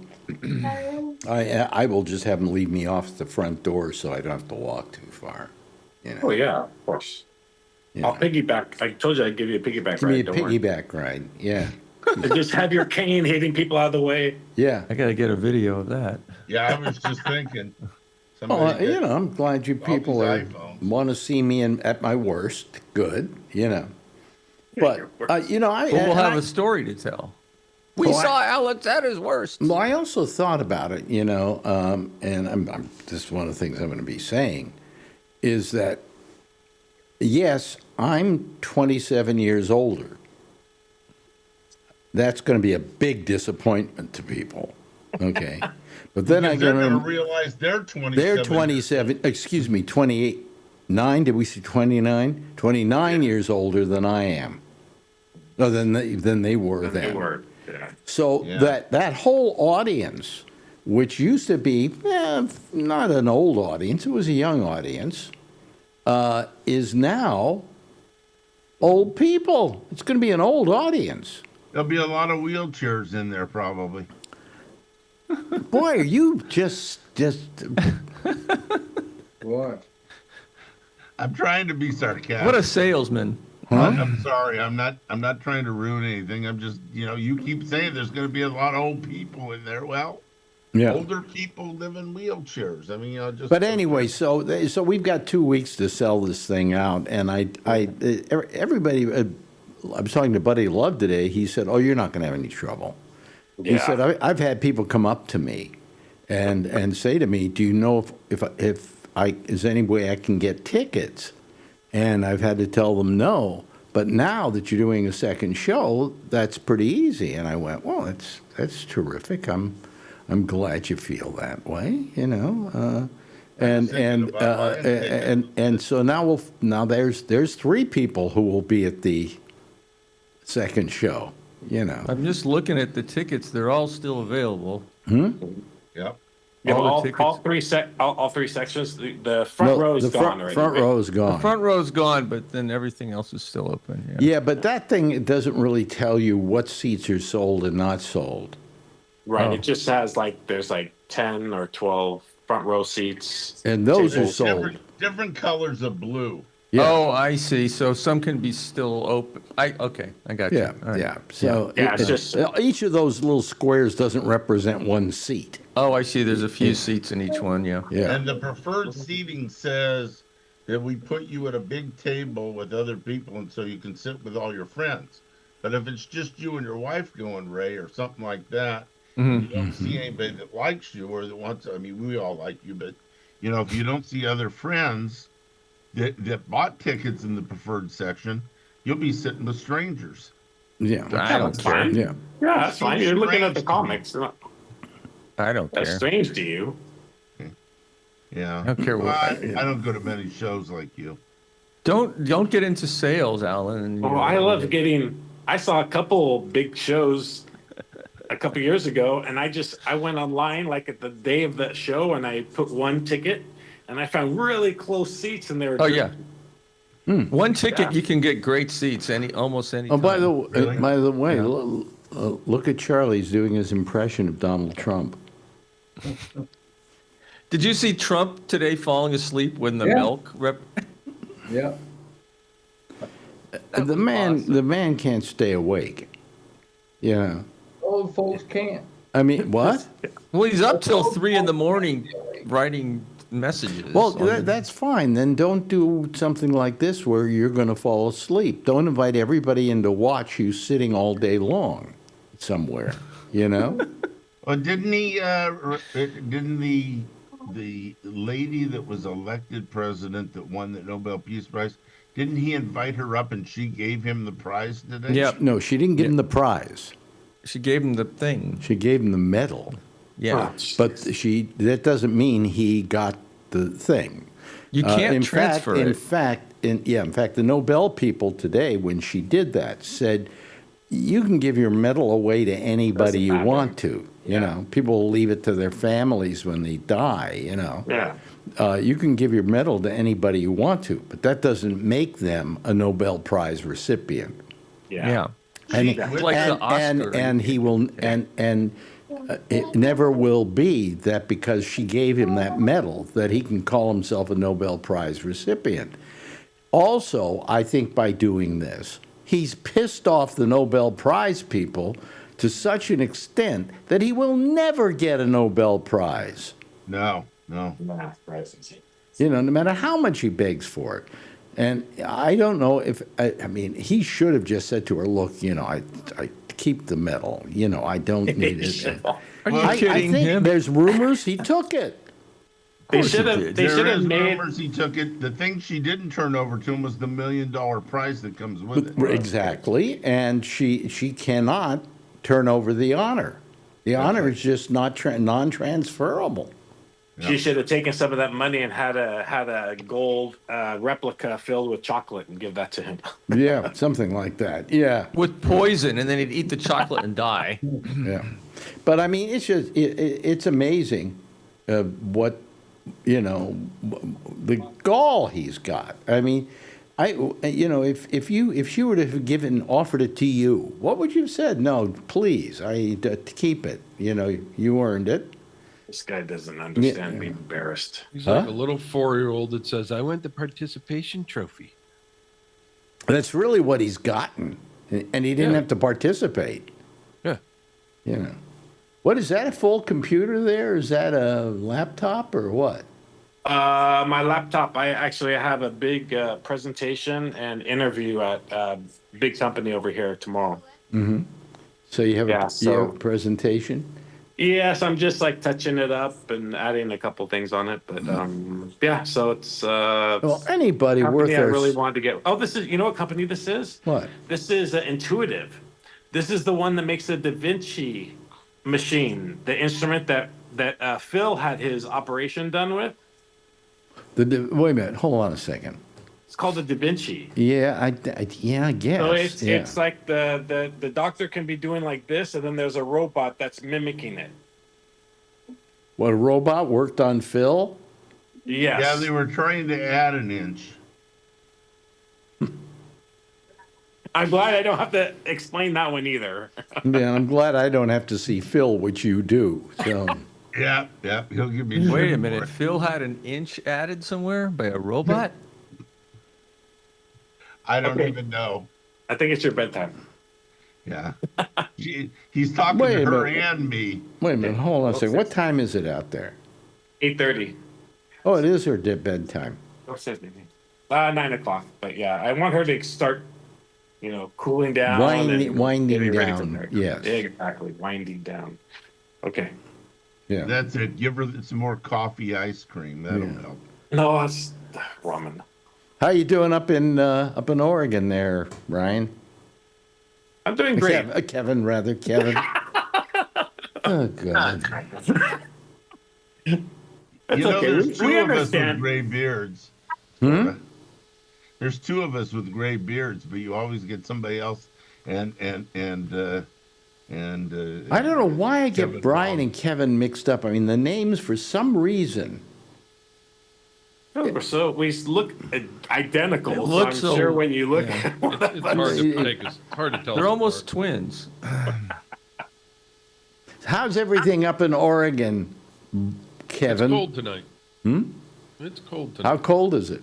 I will just have him leave me off at the front door so I don't have to walk too far. Oh yeah, of course. I'll piggyback. I told you I'd give you a piggyback Give me a ride. Don't worry. piggyback ride, yeah. Just have your cane hitting people out of the way. Yeah. I got to get a video of that. Yeah, I was just thinking. Well, I'm glad you people want to see me at my worst. Good, But, we'll have a story to tell. We saw Alex at his worst. Well, I also thought about it, and this is one of the things I'm going to be saying, is that, yes, I'm 27 years older. That's going to be a big disappointment to people, okay? But then they're going to realize they're 27. They're 27, excuse me, 28. 9, did we see 29? 29 years older than I am. No, than they were then. They were, yeah. So that whole audience, which used to be not an old audience, it was a young audience, is now old people. It's going to be an old audience. There'll be a lot of wheelchairs in there probably. Boy, are you just What? I'm trying to be sarcastic. What a salesman. I'm sorry. I'm not trying to ruin anything. I'm just, you keep saying there's going to be a lot of old people in there. Well, older people live in wheelchairs. I mean, just. But anyway, so we've got 2 weeks to sell this thing out, and everybody. I was talking to Buddy Love today. He said, "Oh, you're not going to have any trouble." Yeah. He said, "I've had people come up to me, and say to me, do you know if is any way I can get tickets And I've had to tell them no. But now that you're doing a second show, that's pretty easy. And I went, well, that's terrific. I'm glad you feel that way, you know. And so now there's 3 people who will be at the second show, you know. I'm just looking at the tickets. They're all still available. Yep. Yeah, All the tickets. all three sections. The front row is gone already. Front row is gone. The front row's gone, but then everything else is still open. Yeah. Yeah, but that thing, it doesn't really tell you what seats are sold and not sold. Right. Oh. It just has there's 10 or 12 front row seats. And those are Tables. sold. Different colors of blue. Yeah. Oh, I see. So some can be still open. Okay, I got you. Yeah, All right. yeah. So Yeah, it's just- each of those little squares doesn't represent one seat. Oh, I see. There's a few seats in each one. Yeah. Yeah. And the preferred seating says that we put you at a big table with other people and so you can sit with all your friends. But if it's just you and your wife going, Ray, or something like that, you don't see anybody that likes you or that wants, I mean, we all like you, but, you know, if you don't see other friends that bought tickets in the preferred section, you'll be sitting with strangers. Yeah. I don't That's care. fine. Yeah. Yeah, that's fine. You're looking at the Strange. comics. They're not I don't that care. strange to you. Yeah. I don't care what- Well, I don't go to many shows like you. Don't get into sales, Alan. Oh, I love getting. I saw a couple big shows a couple years ago, and I went online like at the day of that show, and I put one ticket, and I found really close seats, and they were. Oh yeah. One ticket, Yeah. you can get great seats almost any. Oh, by time. the way, Yeah. look at Charlie's doing his impression of Donald Trump. Did you see Trump today falling asleep when the Yeah. milk Yeah. The man can't stay awake. Yeah. Old folks can't. I mean, what? Well, he's up till 3 a.m. writing messages. Well, on the- that's fine. Then don't do something like this where you're going to fall asleep. Don't invite everybody in to watch you sitting all day long somewhere, you know? Well, didn't he, didn't the lady that was elected president that won the Nobel Peace Prize, didn't he invite her up and she gave him the prize today? Yeah. No, she didn't give him the prize. She gave him the thing. She gave him the medal. Yeah. But that doesn't mean he got the thing. You can't in transfer fact, it. In fact, the Nobel people today, when she did that, said, you can give your medal away to anybody Doesn't you matter. want to. You know, people will leave it to their families when they die, you know. Yeah. You can give your medal to anybody you want to, but that doesn't make them a Nobel Prize recipient. Yeah. And, Like the Oscar. and he will, and it never will be that because she gave him that medal that he can call himself a Nobel Prize recipient. Also, I think by doing this, he's pissed off the Nobel Prize people to such an extent that he will never get a Nobel Prize. No. You know, no matter how much he begs for it. And I don't know if, I mean, he should have just said to her, look, you know, I keep the medal. You know, I don't need it. Are you I kidding think him? there's rumors he took it. They should he have. did. They There should have is made. rumors he took it. The thing she didn't turn over to him was the $1 million prize that comes with it. Exactly. And she cannot turn over the honor. The honor is just not non-transferable. She should have taken some of that money and had a gold replica filled with chocolate and give that to him. Yeah, something like that. Yeah, With poison, and then he'd eat the chocolate and die. yeah. But I mean, it's just it's amazing what, you know, the gall he's got. I mean, if she were to have offered it to you, what would you have said? No, please, keep it. You know, you earned it. This guy doesn't understand being embarrassed. He's Huh? like a little 4-year-old that says, I want the participation trophy. That's really what he's gotten, and he didn't have to participate. Yeah. You know, what is that? A full computer there? Is that a laptop or what? My laptop. I actually have a big presentation and interview at a big company over here tomorrow. So you have Yeah, you have a presentation. Yes, I'm just like touching it up and adding a couple things on it, but yeah. So it's Well, anybody worth company I their really wanted to get. Oh, this is, you know what company this is? What? This is Intuitive. This is the one that makes the Da Vinci machine, the instrument that Phil had his operation done with. Wait a minute. Hold on a second. It's called the Da Vinci. Yeah, I guess. So yeah. it's like the doctor can be doing like this, and then there's a robot that's mimicking it. What, a robot worked on Phil? Yes. Yeah, they were trying to add an inch. I'm glad I don't have to explain that one either. Yeah, I'm glad I don't have to see Phil, which you do. So. Yeah, he'll give me. Wait shit a for minute. it. Phil had an inch added somewhere by a robot? I don't Okay. even know. I think it's your bedtime. Yeah, he's talking Wait to a her minute. and me. Wait a minute. Hold on a second. What time is it out there? 8:30. Oh, it is her bedtime. What says maybe? 9 o'clock. But yeah, I want her to start, cooling down. and Winding getting ready for down, bed. yes. Exactly. Winding down. Okay. Yeah. That's it. Give her some more coffee ice cream. That'll Yeah. help. No, it's ramen. How you doing up in Oregon there, Ryan? I'm doing great. Kevin, rather. Kevin. Oh, God. You know, okay. there's We two of us with understand. gray beards. Hmm? There's two of us with gray beards, but you always get somebody else. And I don't know why I get Kevin Brian Long. and Kevin mixed up. I mean, the names, for some reason. So we look identical. It So looks I'm so- sure when you look yeah. at one of It's us- hard to take. It's hard to tell. They're us almost apart. twins. How's everything up in Oregon, It's Kevin? cold tonight. It's cold tonight. How cold is it?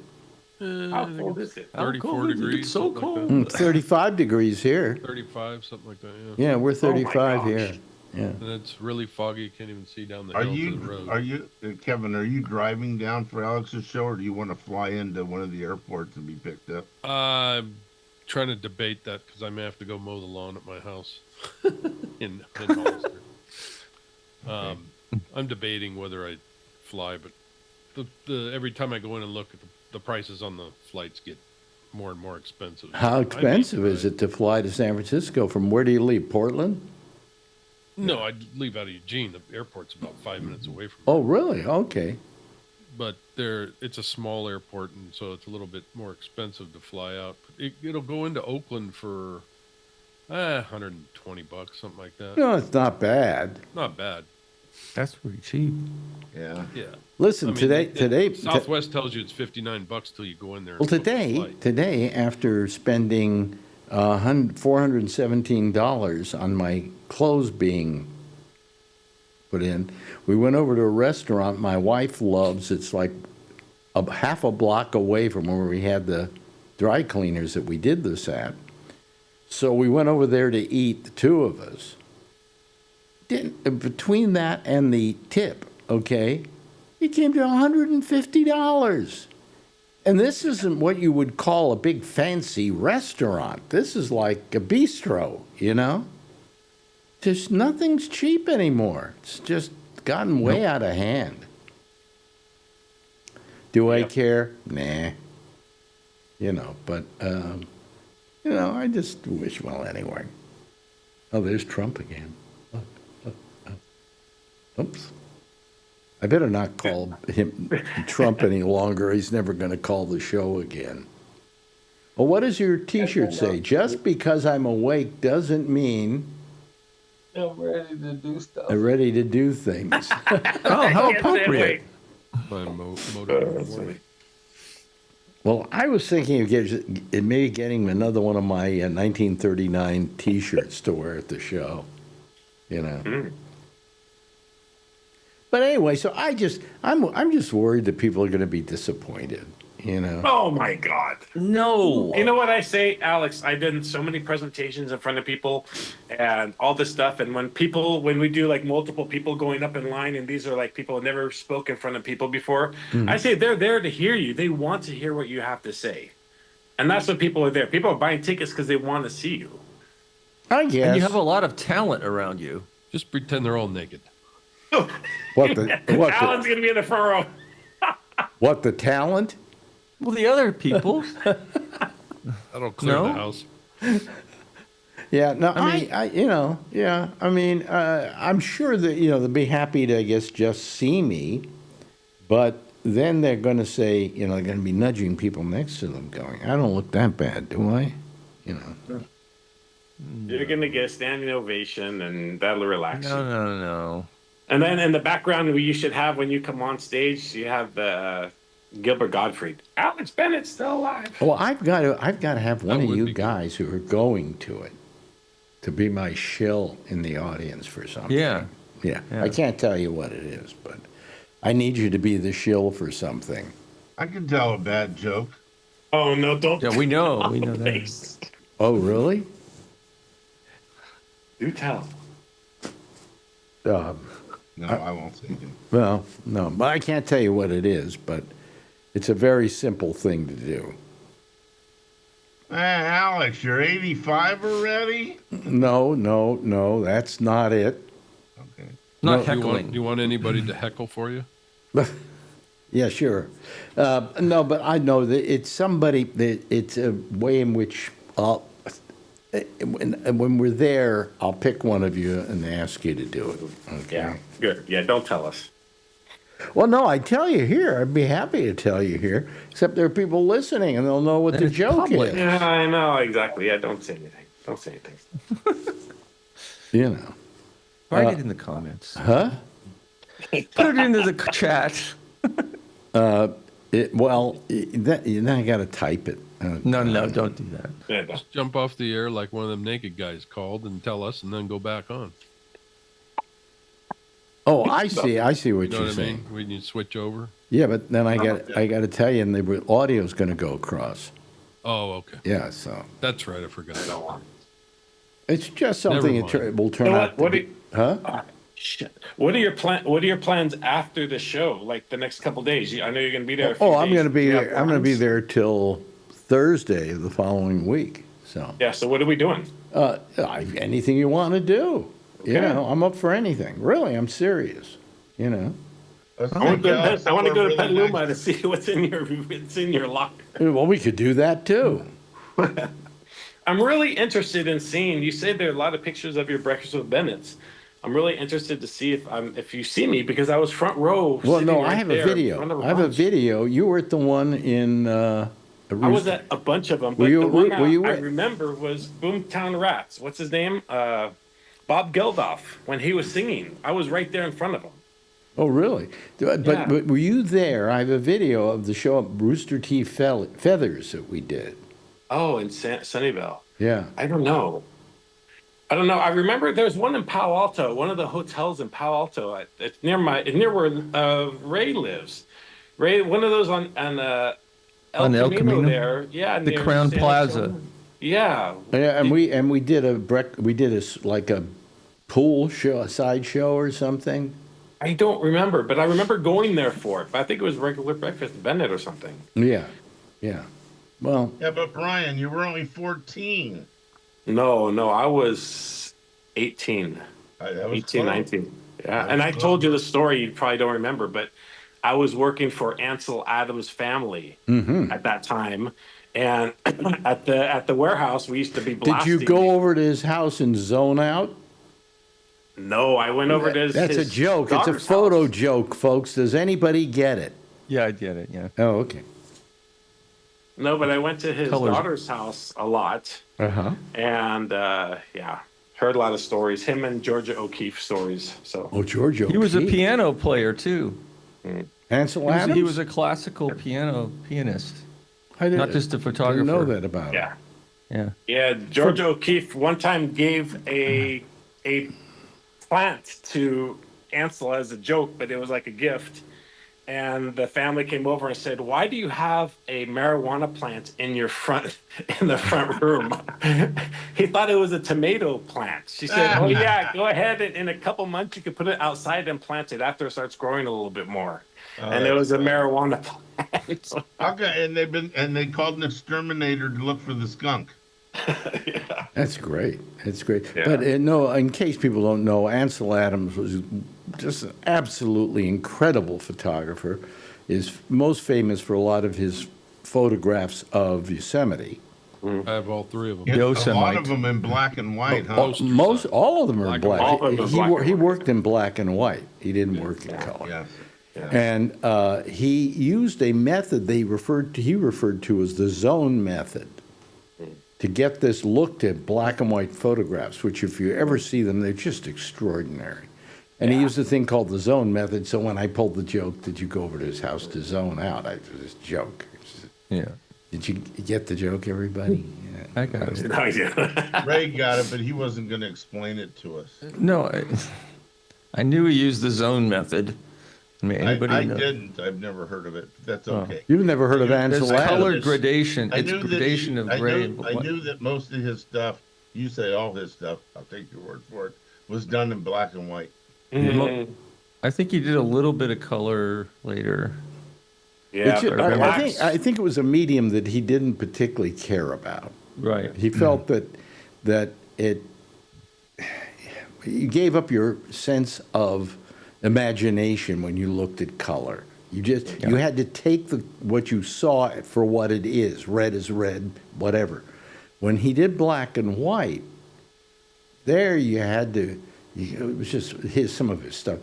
How cold is it? How 34 cold is it? degrees. It's so something like cold. 35 degrees here. that. 35, something like that. Yeah. Yeah, we're 35 gosh. here. Yeah. And it's really foggy. You can't even see down the Are hill to the road. you, Kevin? Are you driving down for Alex's show, or do you want to fly into one of the airports and be picked up? I'm trying to debate that because I may have to go mow the lawn at my house in Hollister. I'm debating whether I fly, but the every time I go in and look at the prices on the flights get more and more expensive. How expensive is it to fly to San Francisco? From where do you leave? Portland? No, I'd leave out of Eugene. The airport's about 5 minutes away from me. Oh, really? Okay. But it's a small airport, and so it's a little bit more expensive to fly out. It'll go into Oakland for $120, something like that. No, it's not bad. Not bad. That's pretty cheap. Yeah. Yeah. Listen, I mean, today, Southwest tells you it's $59 till you go in there. and well, book the flight. today, after spending $417 on my clothes being put in, we went over to a restaurant my wife loves. It's like half a block away from where we had the dry cleaners that we did this at. So we went over there to eat, the two of us. Between that and the tip, okay, it came to $150. And this isn't what you would call a big fancy restaurant. This is like a bistro, you know? Just nothing's cheap anymore. It's just gotten way out of hand. Do I care? Nah. But I just wish, well, anyway. Oh, there's Trump again. Look. Oops. I better not call him Trump any longer. He's never going to call the show again. Well, what does your T-shirt say? Just because I'm awake doesn't mean I'm ready to do stuff. I'm ready to do things. Oh, how appropriate. My motor in the morning. Well, I was thinking of maybe getting another one of my 1939 T-shirts to wear at the show. But anyway, so I'm just worried that people are going to be disappointed. Oh my God. No. You know what I say, Alex? I've done so many presentations in front of people and all this stuff. And when we do like multiple people going up in line, and these are like people who never spoke in front of people before, I say they're there to hear you. They want to hear what you have to say. And that's what people are there. People are buying tickets because they want to see you. I guess. And you have a lot of talent around you. Just pretend they're all naked. Alan's going to be in the front row. What, the talent? Well, the other people. That'll clear No? the house. Yeah, no, I mean- I'm sure that, they'll be happy to, I guess, just see me, but then they're going to say, they're going to be nudging people next to them going, I don't look that bad, do I? You're going to get a standing ovation, and that'll relax you. No. And then in the background, you should have, when you come on stage, you have the Gilbert Gottfried. Alex Bennett's still alive. Well, I've got to have one That of would you be guys who are going to it to be my shill in the audience for something. Yeah. Yeah. Yeah. I can't tell you what it is, but I need you to be the shill for something. I can tell a bad joke. Oh, no, don't. Yeah, we know that. Face. Oh, really? Do tell. No, I won't say it. Well, no, but I can't tell you what it is, but it's a very simple thing to do. Hey, Alex, you're 85 already? No, that's not it. Okay. Not No, heckling. Do you want anybody to heckle for you? Yeah, sure. No, but I know that it's somebody that it's a way in which when we're there, I'll pick one of you and ask you to do it. Okay. Yeah, good. Yeah, don't tell us. Well, no, I tell you here. I'd be happy to tell you here. Except there are people listening, and they'll know what And the it's joke public. is. Yeah, I know, exactly. Yeah, don't say anything. Don't say anything. You know. Write it in the comments. Huh? Put it into the chat. Then I got to type it. No, don't do that. Yeah, don't. Jump off the air like one of them naked guys called and tell us, and then go back on. Oh, I see what You know you're what I saying. mean? When you switch over. Yeah, but then I got to tell you, and the audio's going to go across. Oh, okay. Yeah, so That's right. I forgot. it's just something Never that mind. will turn You know out what? to be. Huh? Shit. What are your plans after the show? Like the next couple days? I know you're going to be there. a few Oh, I'm days. going to be Do you have there. I'm going to be plans? there till Thursday of the following week. So Yeah. So what are we doing? anything you want to do. You Okay. know, I'm up for anything. Really, I'm serious. You know. Let's I want take to Alex go. I want to go to somewhere really Petaluma nice. to see what's in your locker. Well, we could do that too. I'm really interested in seeing. You said there are a lot of pictures of your breakfast with Bennett's. I'm really interested to see if you see me because I was front row. Well, sitting no, I right have there a in video. front of I have a bunch. video. You were at the one in. I was at a bunch of them, but you- the one were you I at- remember was Boomtown Rats. What's his name? Bob Geldof. When he was singing, I was right there in front of him. Oh, really? But were you there? I have a video of the show at Rooster T. Feathers that we did. Oh, in Sunnyvale. Yeah. I don't know. I remember there's one in Palo Alto, one of the hotels in Palo Alto. It's near where Ray lives. Ray, one of those on El El Camino Camino? there. Yeah, The near Crown San Plaza. Antonio. Yeah. Yeah, and we did like a pool show, a side show or something. I don't remember, but I remember going there for it. But I think it was regular breakfast at Bennett or something. Yeah. Well, Yeah, but Brian, you were only 14. No, I was 18. That was 18, close. 19. Yeah, That and was I close. told you the story. You probably don't remember, but I was working for Ansel Adams' family at that time, and at the warehouse we used to be did blasting. you go over to his house and zone out? No, I went over to That's his a joke. It's a daughter's photo house. joke, folks. Does anybody get it? Yeah, I get it. Yeah. Oh, okay. No, but I went to his Colors. daughter's house a lot, Uh-huh. and heard a lot of stories. Him and Georgia O'Keeffe stories. So Oh, Giorgio. He was a Keith. piano player too. Ansel Adams? He was a classical pianist, I didn't- not just a photographer. Didn't know that about him. yeah. Yeah. Yeah, Georgia O'Keeffe one time gave a plant to Ansel as a joke, but it was like a gift. And the family came over and said, "Why do you have a marijuana plant in the front room?" He thought it was a tomato plant. She said, "Oh yeah, go ahead. And in a couple months, you can put it outside and plant it after it starts growing a little bit more." And it was a marijuana plant. Okay, and they called an exterminator to look for the skunk. That's great. That's great. Yeah. But no, in case people don't know, Ansel Adams was just an absolutely incredible photographer, is most famous for a lot of his photographs of Yosemite. I have all three of them. Yeah, a lot Yosemite. of them in black and white, huh? All of them are in Black and black. white. All of them are black and He white. worked in black and white. He didn't work in color. Yes. And he used a method he referred to as the zone method to get this look to black and white photographs, which if you ever see them, they're just extraordinary. And he used a thing called the zone method. So when I pulled the joke, did you go over to his house to zone out? I just joke. Yeah. Did you get the joke, everybody? Yeah. I got it. No, yeah. Ray got it, but he wasn't going to explain it to us. No, I knew he used the zone method. I mean, anybody I know? didn't. I've never heard of it. But that's okay. You've never heard of There's Ansel color Adams? gradation. I It's knew that gradation of gray. and I white. knew that most of his stuff, you say all his stuff, I'll take your word for it, was done in black and white. Mhm. I think he did a little bit of color later. Yeah, It's ju- but I relax. think it was a medium that he didn't particularly care about. Right. He felt that you gave up your sense of imagination when you looked at color. You had to take what you saw for what it is. Red is red, whatever. When he did black and white, there you had to. It was just some of his stuff.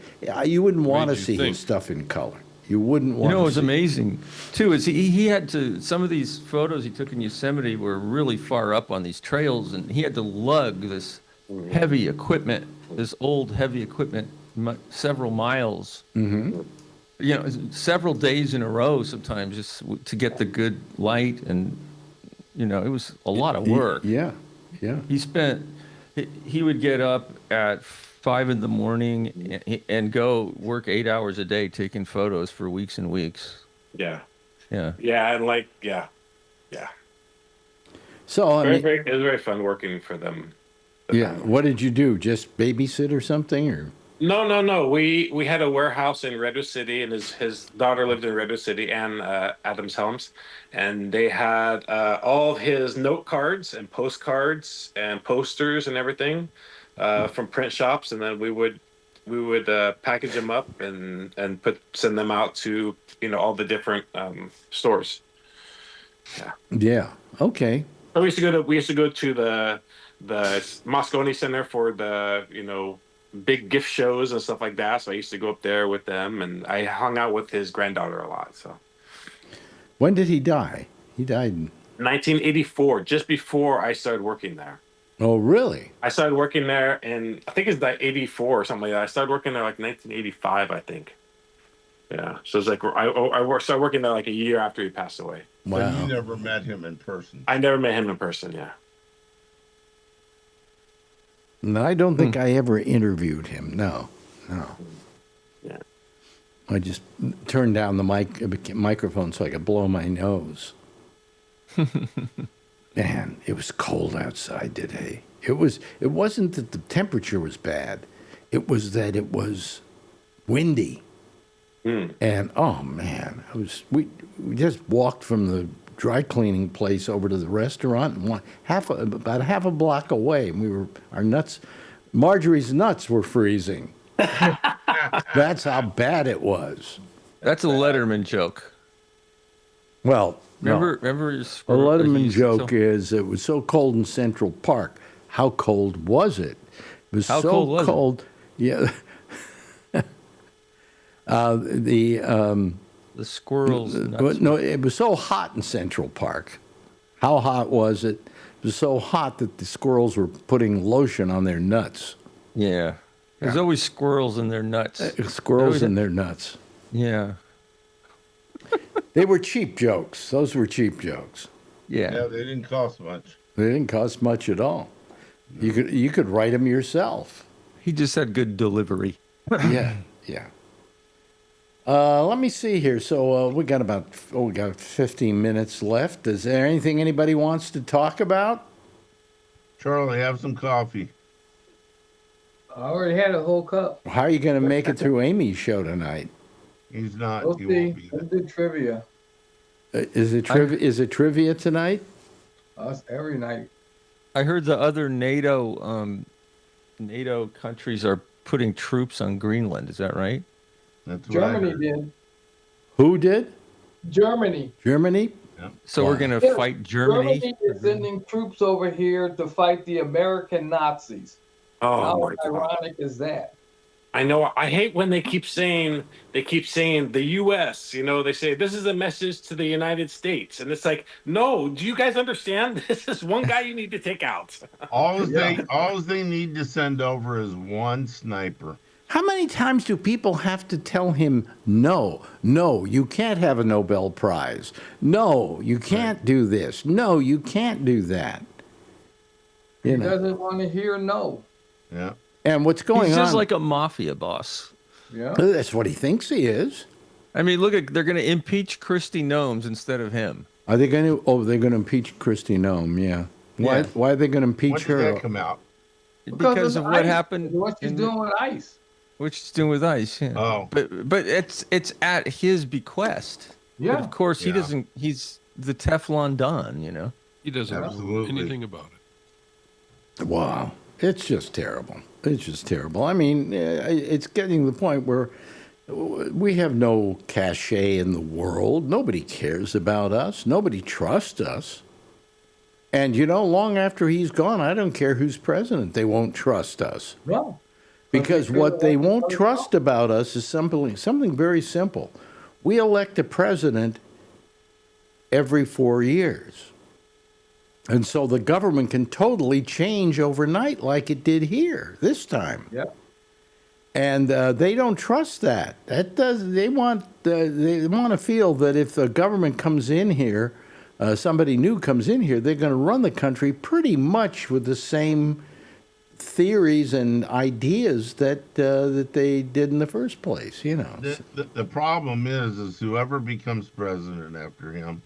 You wouldn't want to you see think? his stuff in color. You wouldn't want. You know, it was to see. amazing too. Is he had to, some of these photos he took in Yosemite were really far up on these trails, and he had to lug this heavy equipment, this old heavy equipment, several miles. Mm-hmm. You know, several days in a row sometimes just to get the good light, and you know, it was a lot of work. Yeah. He would get up at 5 a.m. and go work 8 hours a day taking photos for weeks and weeks. Yeah. Yeah. Yeah, and yeah. So It was very fun working for them. yeah. What did you do? Just babysit or something, or? No. We had a warehouse in Redwood City, and his daughter lived in Redwood City, and Adams Helms, and they had all of his note cards and postcards and posters and everything from print shops, and then we would package them up and send them out to all the different stores. Yeah. Yeah. Okay. So we used to go to the Moscone Center for the big gift shows and stuff like that. So I used to go up there with them, and I hung out with his granddaughter a lot. So When did he die? He died in. 1984, just before I started working there. Oh, really? I started working there in, I think it's like 84 or something like that. I started working there like 1985, I think. Yeah. So it's like I started working there like a year after he passed away. But Wow. you never met him in person. I never met him in person. Yeah. No, I don't think I ever interviewed him. No. Yeah. I just turned down the microphone so I could blow my nose. Man, it was cold outside today. It wasn't that the temperature was bad. It was that it was windy. And oh man, we just walked from the dry cleaning place over to the restaurant, and about half a block away, and Marjorie's nuts were freezing. That's how bad it was. That's a Letterman joke. Well, Remember your a squirrel- Letterman you- joke is it was so cold in Central Park. How cold was it? It was How so cold was it? cold. Yeah. The squirrels. nuts. No, it was so hot in Central Park. How hot was it? It was so hot that the squirrels were putting lotion on their nuts. Yeah. There's always squirrels in their nuts. Squirrels in their nuts. Yeah. They were cheap jokes. Those were cheap jokes. Yeah. Yeah, they didn't cost much. They didn't cost much at all. You could write them yourself. He just had good delivery. Yeah. Let me see here. So we got 15 minutes left. Is there anything anybody wants to talk about? Charlie, have some coffee. I already had a whole cup. How are you going to make it through Amy's show tonight? He's not. We'll He see. won't be. Let's do trivia. Is it trivia tonight? Us every night. I heard the other NATO countries are putting troops on Greenland. Is that right? That's what I Germany heard. did. Who did? Germany. Germany? So Wow. we're going to Yeah, fight Germany? Germany is sending troops over here to fight the American Nazis. Oh How my God. ironic is that? I know. I hate when they keep saying the U.S. You know, they say this is a message to the United States, and it's like, no. Do you guys understand? This is one guy you need to take out. All they need to send over is one sniper. How many times do people have to tell him, no, you can't have a Nobel Prize. No, you can't do this. No, you can't do that. He You know. doesn't want to hear no. Yeah. And what's going He's on? just like a mafia boss. Yeah. That's what he thinks he is. I mean, they're going to impeach Kristi Noem instead of him. Are they going to? Oh, they're going to impeach Kristi Noem. Yeah. Why? Yeah. Why are they going to impeach When did her? that come out? Because of what ICE, happened. What she's doing with ICE. What she's doing with ICE. Yeah. Oh. But it's at his bequest. Yeah. But of course, he Yeah. doesn't. He's the Teflon Don, you know. He doesn't know Absolutely. anything about it. Wow. It's just terrible. It's just terrible. I mean, it's getting to the point where we have no cachet in the world. Nobody cares about us. Nobody trusts us. And, you know, long after he's gone, I don't care who's president. They won't trust us. No. Because what they won't trust about us is something very simple. We elect a president every 4 years. And so the government can totally change overnight like it did here this time. Yep. And they don't trust that. They want to feel that if the government comes in here, somebody new comes in here, they're going to run the country pretty much with the same theories and ideas that they did in the first place. You know. The problem is whoever becomes president after him,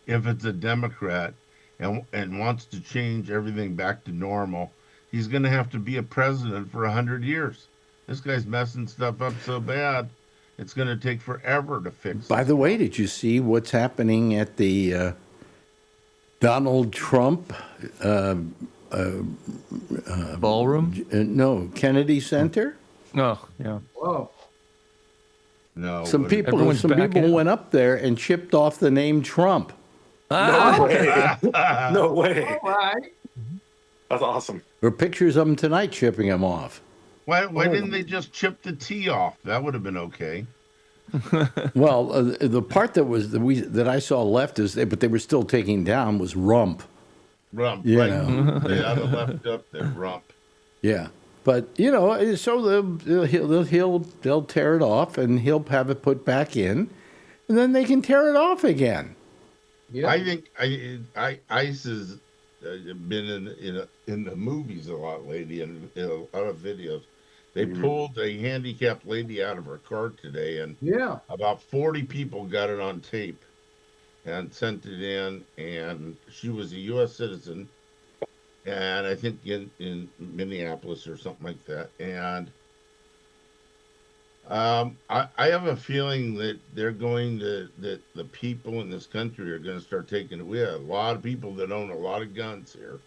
if it's a Democrat and wants to change everything back to normal, he's going to have to be a president for 100 years. This guy's messing stuff up so bad, it's going to take forever to fix it. By the way, did you see what's happening at the Donald Trump Ballroom? no, Kennedy Center? Oh, yeah. Whoa. No. Some what- people Everyone's backing up. went up there and chipped off the name Trump. No way. No way. All right. That's awesome. There are pictures of them tonight chipping them off. Why didn't they just chip the T off? That would have been okay. Well, the part that I saw left but they were still taking down was rump. Rump. You Right. know. They had it left up there. Rump. Yeah, but you know, so they'll tear it off and he'll have it put back in, and then they can tear it off again. Yeah. I think ICE has been in the movies a lot lately and in a lot of videos. They pulled a handicapped lady out of her car today, and Yeah. about 40 people got it on tape and sent it in. And she was a U.S. citizen, and I think in Minneapolis or something like that. And I have a feeling that that the people in this country are going to start taking. We have a lot of people that own a lot of guns here,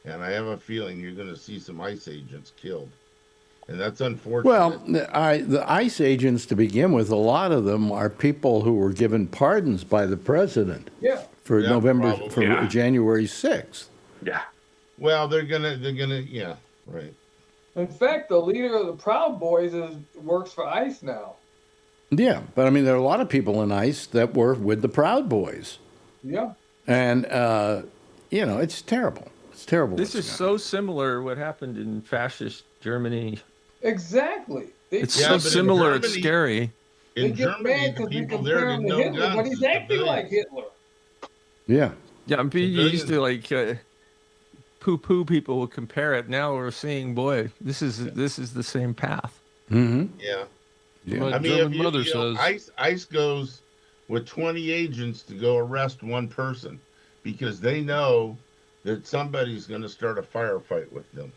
and I have a feeling you're going to see some ICE agents killed, and that's unfortunate. Well, the ICE agents to begin with, a lot of them are people who were given pardons by the president Yeah. for Yeah, probably. Yeah. January 6th. Yeah. Well, they're gonna, yeah, right. In fact, the leader of the Proud Boys works for ICE now. Yeah, but I mean, there are a lot of people in ICE that were with the Proud Boys, Yeah. and you know, it's terrible. It's terrible. This what's is going so similar what happened in fascist Germany. Exactly. It's Yeah, so but in similar, it's Germany- scary. They In get Germany, mad the because we people there compare him didn't to know Hitler, but guns. he's The acting like civilians. Hitler. Yeah. Yeah, you used to like poo-poo people would compare it. Now we're seeing, boy, this is the same path. Mm-hmm. Yeah. Yeah. My I mean, German if mother says, ICE goes with 20 agents to go arrest one person because they know that somebody's going to start a firefight with them.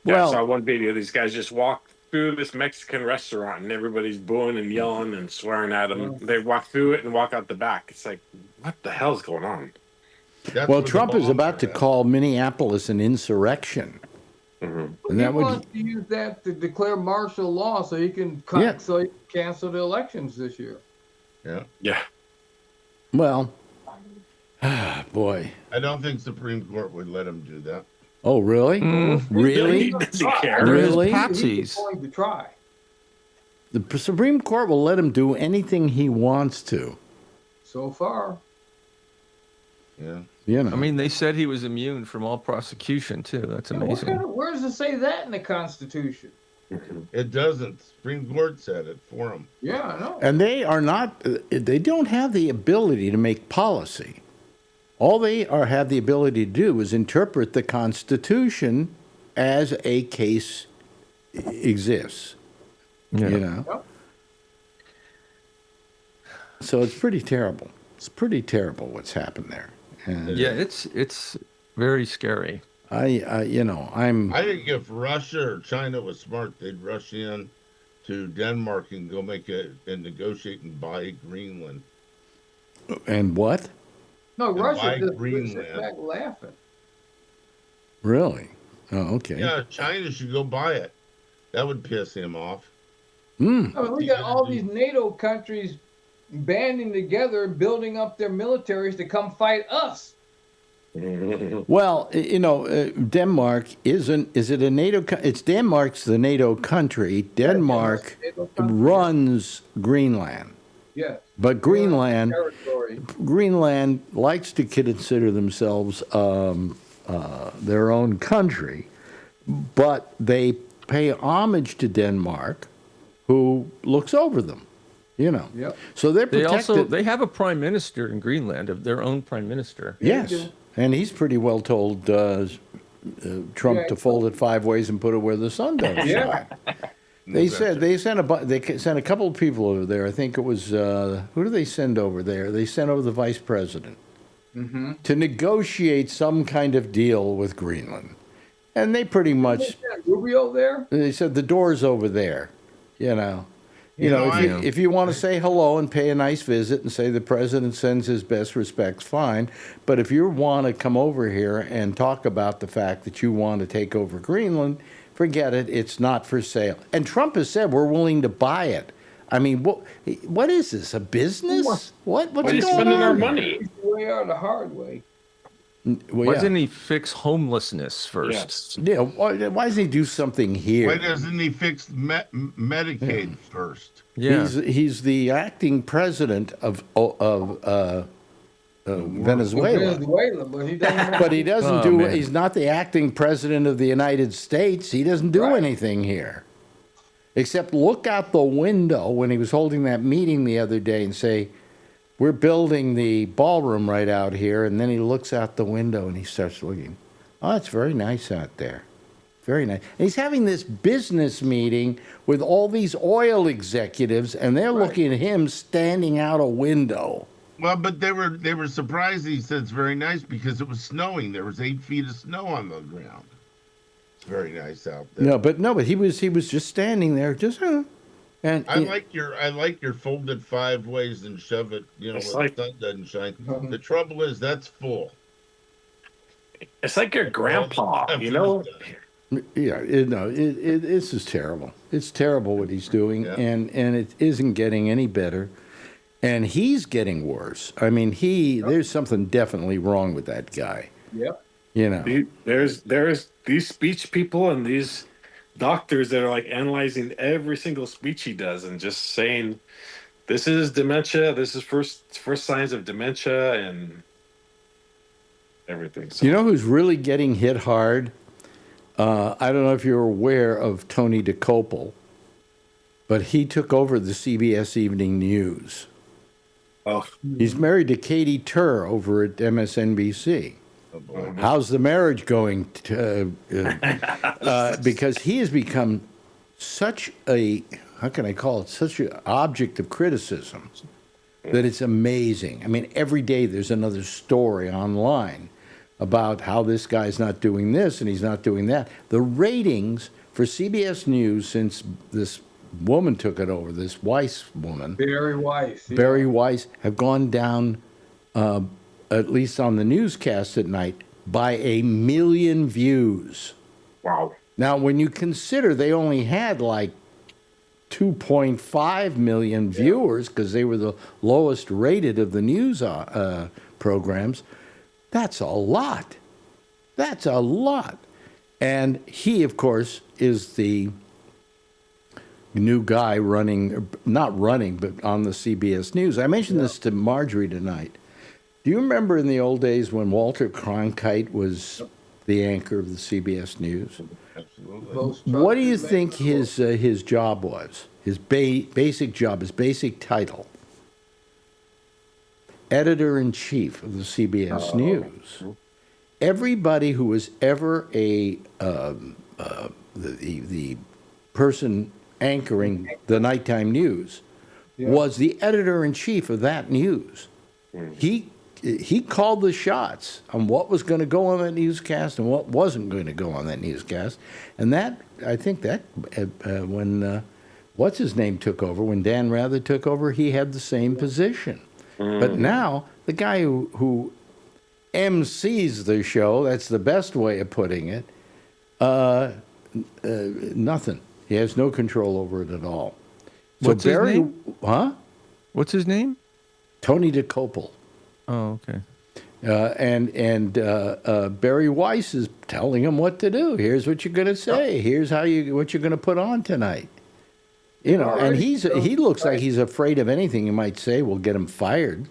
Yeah, Well- I saw one video. These guys just walk through this Mexican restaurant and everybody's booing and yelling and swearing at them. They walk through it and walk out the back. It's like, what the hell's going on? That's Well, where the Trump is bombs about are to at. call Minneapolis an insurrection. Mm-hmm. And He that would, wants to use that to declare martial law so he can Yeah. so he can cancel the elections this year. Yeah. Yeah. well, boy. I don't think Supreme Court would let him do that. Oh, really? Really? He doesn't care. They're his Really? He's patsies. going to try. The Supreme Court will let him do anything he wants to. So far, Yeah. You know. I mean, they said he was immune from all prosecution too. That's amazing. where does it say that in the Constitution? It doesn't. Supreme Court said it for him. Yeah, I know. And they are not, they don't have the ability to make policy. All they have the ability to do is interpret the Constitution as a case exists. Yeah. You know? Yep. So it's pretty terrible. It's pretty terrible what's happened there. And Yeah, it's very scary. I'm I think if Russia or China was smart, they'd rush in to Denmark and go and negotiate and buy Greenland. and what? No, And Russia buy just sits Greenland. back laughing. Really? Oh, okay. Yeah, China should go buy it. That would piss him off. I mean, we got all these NATO countries banding together, building up their militaries to come fight us. Well, Denmark is it a NATO? It's Denmark's the NATO country. Denmark NATO country. runs Greenland, Yes. but Greenland Territory. likes to consider themselves their own country, but they pay homage to Denmark, who looks over them. Yep. So they're They protected. they have a prime minister in Greenland, of their own prime minister. Yes, and he's pretty well told Trump Yeah, to fold it 5 ways and put it where the sun don't Yeah. shine. They sent a couple of people over there. I think it was who do they send over there? They sent over the vice president to negotiate some kind of deal with Greenland, and they pretty much Rubio there? they said the door's over there. If you want to say hello and pay a nice visit and say the president sends his best respects, fine. But if you want to come over here and talk about the fact that you want to take over Greenland, forget it. It's not for sale. And Trump has said we're willing to buy it. I mean, what is this? A business? What's Why are you going spending on? our here? money? We are the hard way. Well, Why yeah. didn't he fix homelessness first? Yes. Yeah, why doesn't he do something here? Why doesn't he fix Medicaid first? Yeah. He's the acting president of Venezuela. Venezuela, but he doesn't. But he doesn't Oh, do. man. He's not the acting president of the United States. He doesn't do Right. anything here, except look out the window when he was holding that meeting the other day and say, "We're building the ballroom right out here." And then he looks out the window and he starts looking. Oh, it's very nice out there. Very nice. And he's having this business meeting with all these oil executives, and they're looking at him standing out a window. Well, but they were surprised. He said it's very nice because it was snowing. There was 8 feet of snow on the ground. It's very nice out there. But he was just standing there, and I like your fold it 5 ways and shove it. It's where like- the sun doesn't shine. The trouble is that's full. It's like your grandpa, you know? Yeah, this is terrible. It's terrible what he's doing, Yeah. and it isn't getting any better, and he's getting worse. I mean, there's something definitely wrong with that guy. Yep. There's these speech people and these doctors that are like analyzing every single speech he does and just saying, this is dementia, this is first signs of dementia and everything. So, You know who's really getting hit hard? I don't know if you're aware of Tony DeCopel, but he took over the CBS Evening News. oh, He's married to Katie Tur over at MSNBC. Oh, boy. How's the marriage going? Because he has become such a, how can I call it, such an object of criticism that it's amazing. I mean, every day there's another story online about how this guy's not doing this and he's not doing that. The ratings for CBS News since this woman took it over, this Weiss woman, Barry Weiss. yeah. Barry Weiss, have gone down, at least on the newscast at night, by 1 million views. wow. Now, when you consider they only had like 2.5 million viewers because they were the lowest rated of the news programs, that's a lot. That's a lot. And he, of course, is the new guy not running, but on the CBS News. I mentioned this to Marjorie tonight. Do you remember in the old days when Walter Cronkite was the anchor of the CBS News? Absolutely. What do you think his job was? His basic job, his basic title? Editor-in-chief of the CBS News. Everybody who was ever the person anchoring the nighttime news was the editor-in-chief of that news. He called the shots on what was going to go on that newscast and what wasn't going to go on that newscast. And that, I think that when what's his name took over, when Dan Rather took over, he had the same position. But now the guy who MCs the show, that's the best way of putting it, nothing. He has no control over it at all. So What's his name? Huh? What's his name? Tony DeCopel. Oh, okay. And Barry Weiss is telling him what to do. Here's what you're going to say. Here's what you're going to put on tonight. You know, and he looks like he's afraid of anything you might say will get him fired.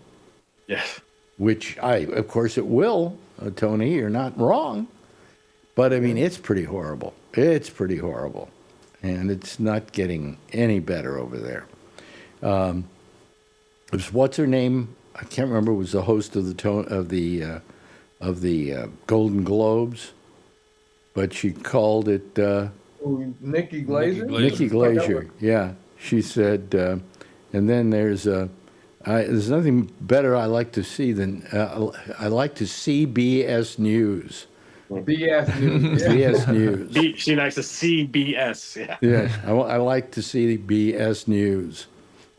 Yes. Which of course it will, Tony. You're not wrong. But I mean, it's pretty horrible. It's pretty horrible, and it's not getting any better over there. It was, what's her name? I can't remember. Was the host of the Golden Globes, but she called it Nikki Glazer? Nikki Glazer. Yeah, she said, and then there's nothing better I like to see than I like to see BS News. BS News. Yeah. BS News. She likes to see BS. Yeah. Yeah, I like to see BS News.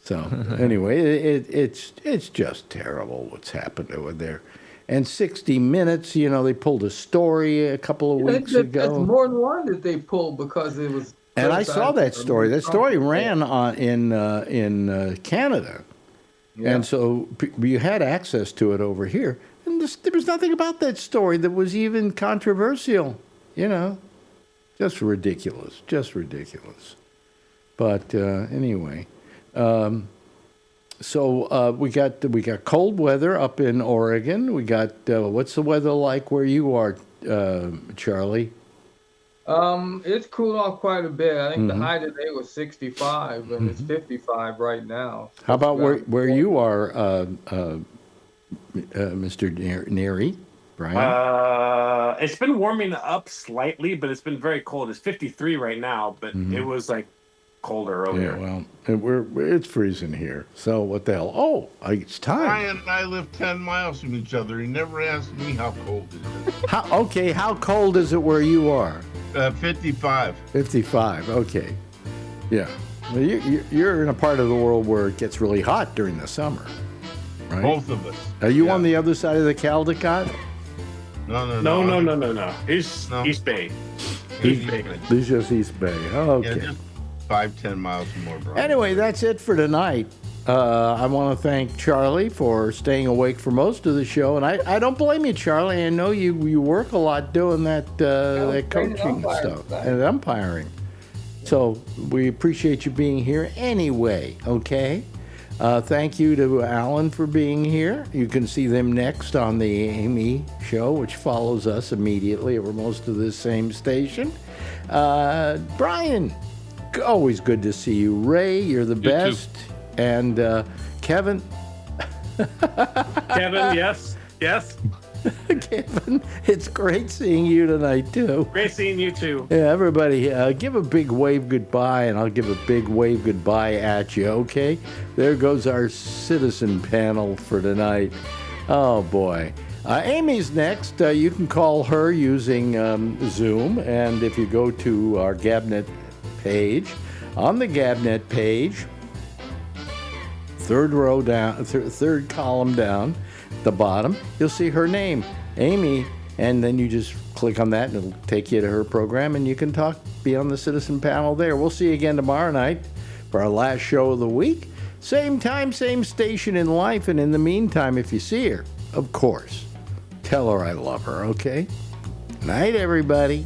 So anyway, it's just terrible what's happened over there. And 60 Minutes, you know, they pulled a story a couple of weeks ago. That's more than one that they pulled because it was. And I saw that story. That story ran in Canada, and so you had access to it over here. And there was nothing about that story that was even controversial. You know, just ridiculous, just ridiculous. But anyway, so we got cold weather up in Oregon. We got what's the weather like where you are, Charlie? It's cooled off quite a bit. I think the high today was 65, and it's 55 right now. So how about where you are, Mr. Neary, Brian? It's been warming up slightly, but it's been very cold. It's 53 right now, but it was like colder earlier. Yeah, well, it's freezing here. So what the hell? Oh, it's time. Brian and I live 10 miles from each other. He never asked me how cold it is. How cold is it where you are? 55. 55. Okay. Yeah. Well, you're in a part of the world where it gets really hot during the summer, right? Both of us. Are you on the other side of the Caldecott? No. He's East Bay. East Bay. This is East Bay. Okay. Yeah, just 5-10 miles more, Brian. Anyway, that's it for tonight. I want to thank Charlie for staying awake for most of the show, and I don't blame you, Charlie. I know you work a lot doing that coaching stuff and umpiring. So we appreciate you being here anyway. Okay. Thank you to Alan for being here. You can see them next on the Amy Show, which follows us immediately over most of this same station. Brian, always good to see you. Ray, you're the best. And Kevin. Kevin, yes. Kevin, it's great seeing you tonight, too. Great seeing you, too. Yeah, everybody, give a big wave goodbye, and I'll give a big wave goodbye at you, okay? There goes our citizen panel for tonight. Oh, boy. Amy's next. You can call her using Zoom, and if you go to our Gabnet page, on the Gabnet page, third row down, third column down, at the bottom, you'll see her name. Amy And then you just click on that and it'll take you to her program and you can be on the citizen panel there. We'll see you again tomorrow night for our last show of the week. Same time, same station in life. And in the meantime, if you see her, of course, tell her I love her, okay? Night, everybody.